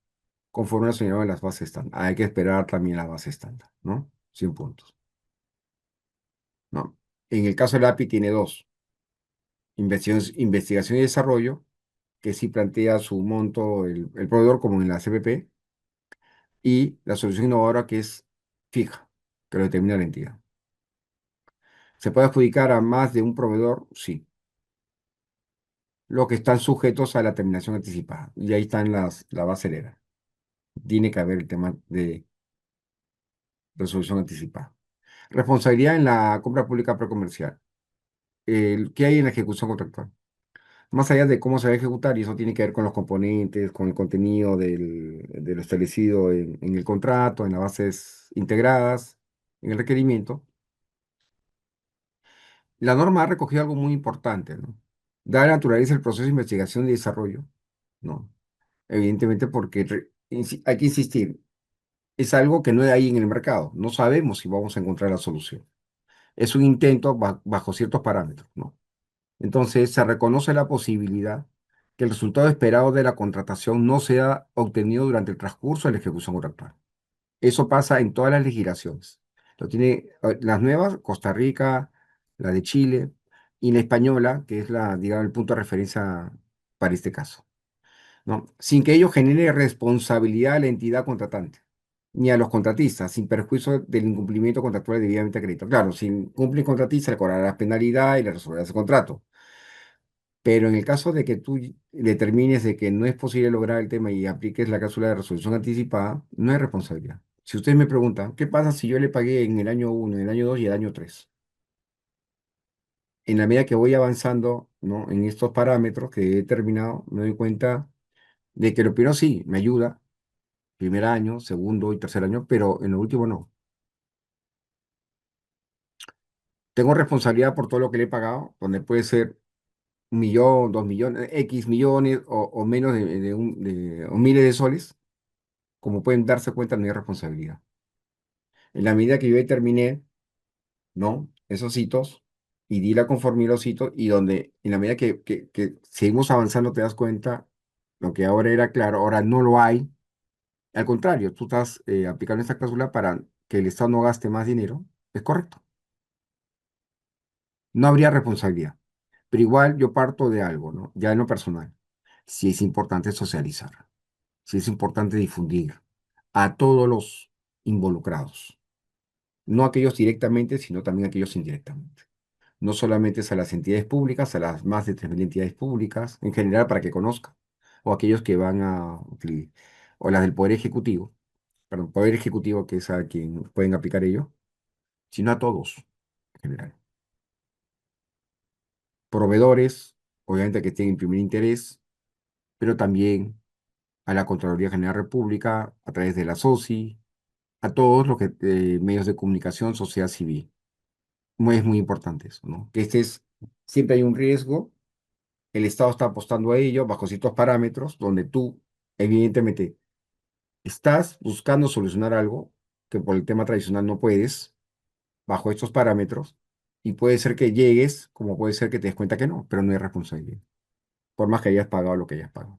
conforme lo señalado en las bases estándar. Hay que esperar también la base estándar, ¿no? 100 puntos, ¿no? En el caso de la API tiene dos, investigación y desarrollo, que sí plantea su monto el proveedor como en la CPP, y la solución innovadora que es fija, que lo determina la entidad. ¿Se puede adjudicar a más de un proveedor? Sí. Los que están sujetos a la terminación anticipada. Y ahí están la base legal. Tiene que haber el tema de resolución anticipada. Responsabilidad en la compra pública precomercial. ¿Qué hay en la ejecución contractual? Más allá de cómo se va a ejecutar, y eso tiene que ver con los componentes, con el contenido de lo establecido en el contrato, en las bases integradas, en el requerimiento. La norma ha recogido algo muy importante, ¿no? Da naturaleza el proceso de investigación y desarrollo, ¿no? Evidentemente porque hay que insistir, es algo que no hay en el mercado, no sabemos si vamos a encontrar la solución. Es un intento bajo ciertos parámetros, ¿no? Entonces se reconoce la posibilidad que el resultado esperado de la contratación no sea obtenido durante el transcurso de la ejecución contractual. Eso pasa en todas las legislaciones. Lo tiene las nuevas, Costa Rica, la de Chile y la española, que es la, digamos, el punto de referencia para este caso, ¿no? Sin que ello genere responsabilidad a la entidad contratante, ni a los contratistas, sin perjuicio del incumplimiento contractual debidamente acreditado. Claro, si incumple el contratista, le cobrarás penalidad y le resolverás el contrato. Pero en el caso de que tú determines de que no es posible lograr el tema y apliques la cláusula de resolución anticipada, no hay responsabilidad. Si ustedes me preguntan, ¿qué pasa si yo le pagué en el año uno, en el año 2 y el año 3? En la medida que voy avanzando, ¿no? En estos parámetros que he determinado, me doy cuenta de que lo primero sí, me ayuda, primer año, segundo y tercer año, pero en lo último no. Tengo responsabilidad por todo lo que le he pagado, donde puede ser 1 millón, 2 millones, X millones o menos o miles de soles. Como pueden darse cuenta, no hay responsabilidad. En la medida que yo determiné, ¿no? Esos hitos y di la conformidad a los hitos y donde en la medida que seguimos avanzando te das cuenta, lo que ahora era claro, ahora no lo hay. Al contrario, tú estás aplicando esta cláusula para que el Estado no gaste más dinero. Es correcto. No habría responsabilidad. Pero igual yo parto de algo, ¿no? Ya en lo personal. Sí es importante socializar. Sí es importante difundir a todos los involucrados. No aquellos directamente, sino también aquellos indirectamente. No solamente es a las entidades públicas, a las más de 3.000 entidades públicas, en general para que conozcan, o aquellos que van o las del Poder Ejecutivo, perdón, Poder Ejecutivo que es a quien pueden aplicar ello, sino a todos en general. Proveedores, obviamente que tienen primer interés, pero también a la Contraloría General de la República, a través de la SOCI, a todos los que, medios de comunicación, sociedad civil. Es muy importante eso, ¿no? Que siempre hay un riesgo, el Estado está apostando a ello bajo ciertos parámetros donde tú, evidentemente, estás buscando solucionar algo que por el tema tradicional no puedes, bajo estos parámetros, y puede ser que llegues, como puede ser que te des cuenta que no, pero no hay responsabilidad, por más que hayas pagado lo que hayas pagado.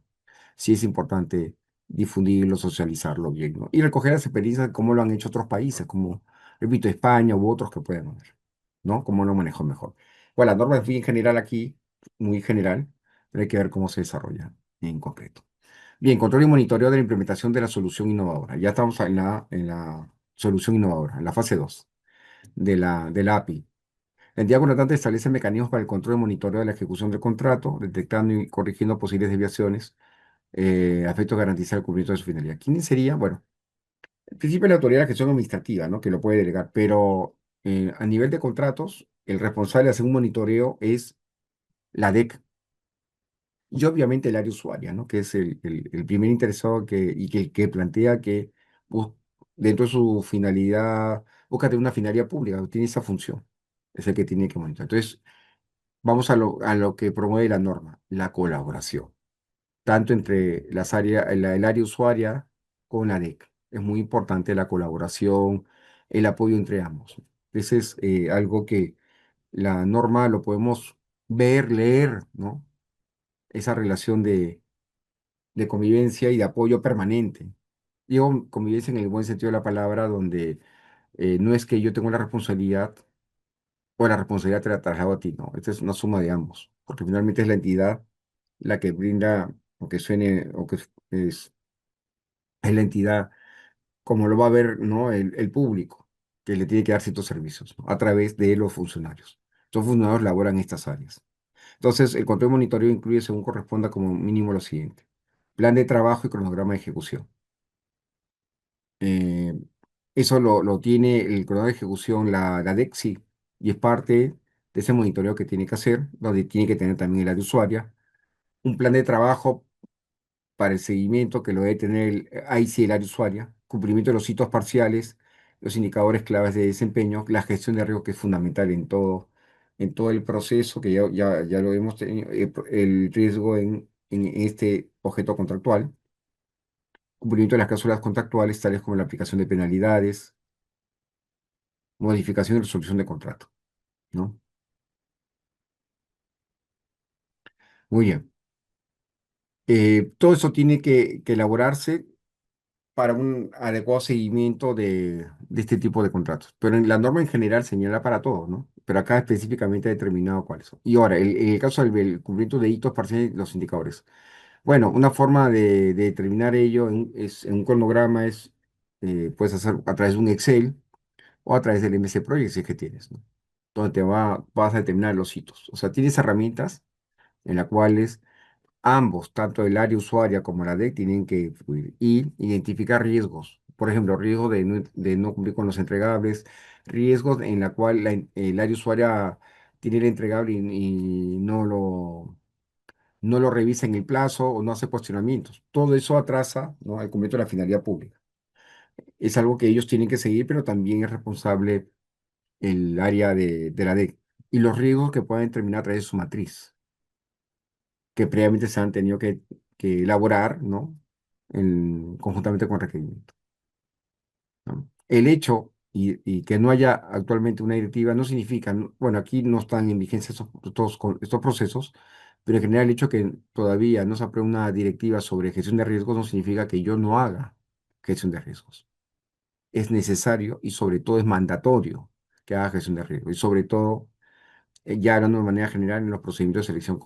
Sí es importante difundirlo, socializarlo bien, ¿no? Y recoger las experiencias de cómo lo han hecho otros países, como, repito, España u otros que puedan haber, ¿no? Cómo lo manejo mejor. Bueno, la norma es muy general aquí, muy general, pero hay que ver cómo se desarrolla en concreto. Bien, control y monitoreo de la implementación de la solución innovadora. Ya estamos en la solución innovadora, en la fase 2 de la API. La entidad contratante establece mecanismos para el control y monitoreo de la ejecución del contrato, detectando y corrigiendo posibles desviaciones, a efectos de garantizar el cumplimiento de su finalidad. ¿Quién sería? Bueno, en principio la autoridad de gestión administrativa, ¿no? Que lo puede delegar, pero a nivel de contratos, el responsable de hacer un monitoreo es la DEC y obviamente el área usuaria, ¿no? Que es el primer interesado que plantea que bus- dentro de su finalidad, busca tener una finalidad pública, tiene esa función, es el que tiene que monitorear. Entonces, vamos a lo que promueve la norma, la colaboración, tanto entre el área usuaria con la DEC. Es muy importante la colaboración, el apoyo entre ambos. Ese es algo que la norma lo podemos ver, leer, ¿no? Esa relación de convivencia y de apoyo permanente. Digo convivencia en el buen sentido de la palabra, donde no es que yo tenga la responsabilidad o la responsabilidad te la traslado a ti, no, esta es una suma de ambos, porque finalmente es la entidad la que brinda, o que suene, es la entidad como lo va a ver, ¿no? El público, que le tiene que dar ciertos servicios, ¿no? A través de los funcionarios. Los funcionarios laboran en estas áreas. Entonces, el control y monitoreo incluye, según corresponda, como mínimo lo siguiente: plan de trabajo y cronograma de ejecución. Eh, Eso lo tiene el cronograma de ejecución, la DEXI, y es parte de ese monitoreo que tiene que hacer, donde tiene que tener también el área usuaria, un plan de trabajo para el seguimiento que lo debe tener ahí sí el área usuaria, cumplimiento de los hitos parciales, los indicadores claves de desempeño, la gestión de riesgo que es fundamental en todo el proceso, que ya lo hemos tenido, el riesgo en este objeto contractual, cumplimiento de las cláusulas contractuales, tales como la aplicación de penalidades, modificación y resolución de contrato, ¿no? Muy bien. Todo eso tiene que elaborarse para un adecuado seguimiento de este tipo de contratos. Pero en la norma en general señala para todos, ¿no? Pero acá específicamente ha determinado cuáles son. Y ahora, en el caso del cumplimiento de hitos parciales, los indicadores. Bueno, una forma de determinar ello en un cronograma es, puedes hacer a través de un Excel o a través del MC Project si es que tienes, ¿no? Donde vas a determinar los hitos. O sea, tienes herramientas en las cuales ambos, tanto el área usuaria como la DEC, tienen que fluir y identificar riesgos. Por ejemplo, riesgo de no cumplir con los entregables, riesgos en la cual el área usuaria tiene el entregable y no lo revisa en el plazo o no hace cuestionamientos. Todo eso atrasa, ¿no?, el cumplimiento de la finalidad pública. Es algo que ellos tienen que seguir, pero también es responsable el área de la DEC. Y los riesgos que pueden terminar a través de su matriz, que previamente se han tenido que elaborar, ¿no? Conjuntamente con el requerimiento, ¿no? El hecho y que no haya actualmente una directiva no significa, bueno, aquí no están en vigencia estos procesos, pero en general el hecho que todavía no se apruebe una directiva sobre gestión de riesgos no significa que yo no haga gestión de riesgos. Es necesario y sobre todo es mandatorio que haga gestión de riesgos. Y sobre todo, ya hablando de manera general, en los procedimientos de selección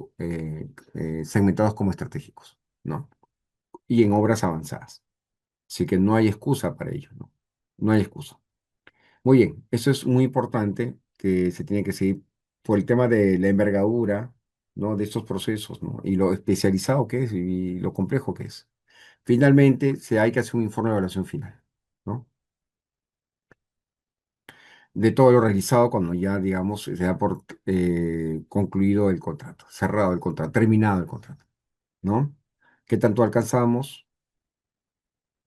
segmentados como estratégicos, ¿no? Y en obras avanzadas. Así que no hay excusa para ello, ¿no? No hay excusa. Muy bien, eso es muy importante que se tiene que seguir por el tema de la envergadura, ¿no? De estos procesos, ¿no? Y lo especializado que es y lo complejo que es. Finalmente, hay que hacer un informe de evaluación final, ¿no? De todo lo realizado cuando ya, digamos, se da por concluido el contrato, cerrado el contrato, terminado el contrato, ¿no? ¿Qué tanto alcanzamos?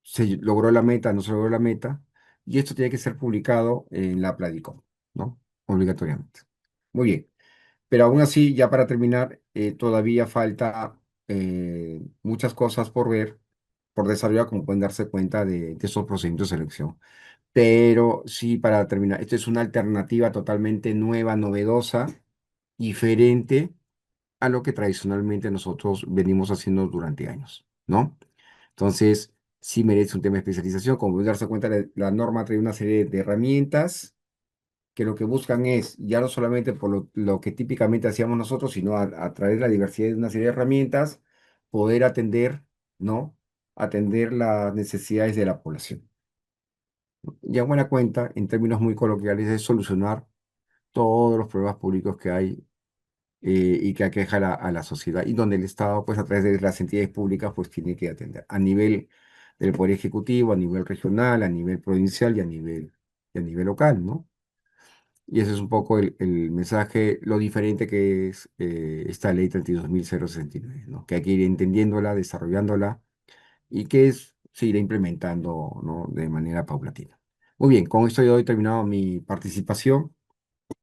¿Se logró la meta? ¿No se logró la meta? Y esto tiene que ser publicado en la Pladicom, ¿no? Obligatoriamente. Muy bien. Pero aún así, ya para terminar, todavía falta muchas cosas por ver, por desarrollar, como pueden darse cuenta de esos procedimientos de selección. Pero sí, para terminar, esta es una alternativa totalmente nueva, novedosa, diferente a lo que tradicionalmente nosotros venimos haciendo durante años, ¿no? Entonces, sí merece un tema de especialización. Como pueden darse cuenta, la norma trae una serie de herramientas que lo que buscan es, ya no solamente por lo que típicamente hacíamos nosotros, sino a través de la diversidad de una serie de herramientas, poder atender, ¿no? atender las necesidades de la población. Y en buena cuenta, en términos muy coloquiales, es solucionar todos los problemas públicos que hay y que aqueja a la sociedad y donde el Estado, pues a través de las entidades públicas, pues tiene que atender a nivel del Poder Ejecutivo, a nivel regional, a nivel provincial y a nivel local, ¿no? Y ese es un poco el mensaje, lo diferente que es esta ley 32.069, ¿no? Que hay que ir entendiéndola, desarrollándola y que es, se irá implementando, ¿no? De manera paulatina. Muy bien, con esto yo he terminado mi participación.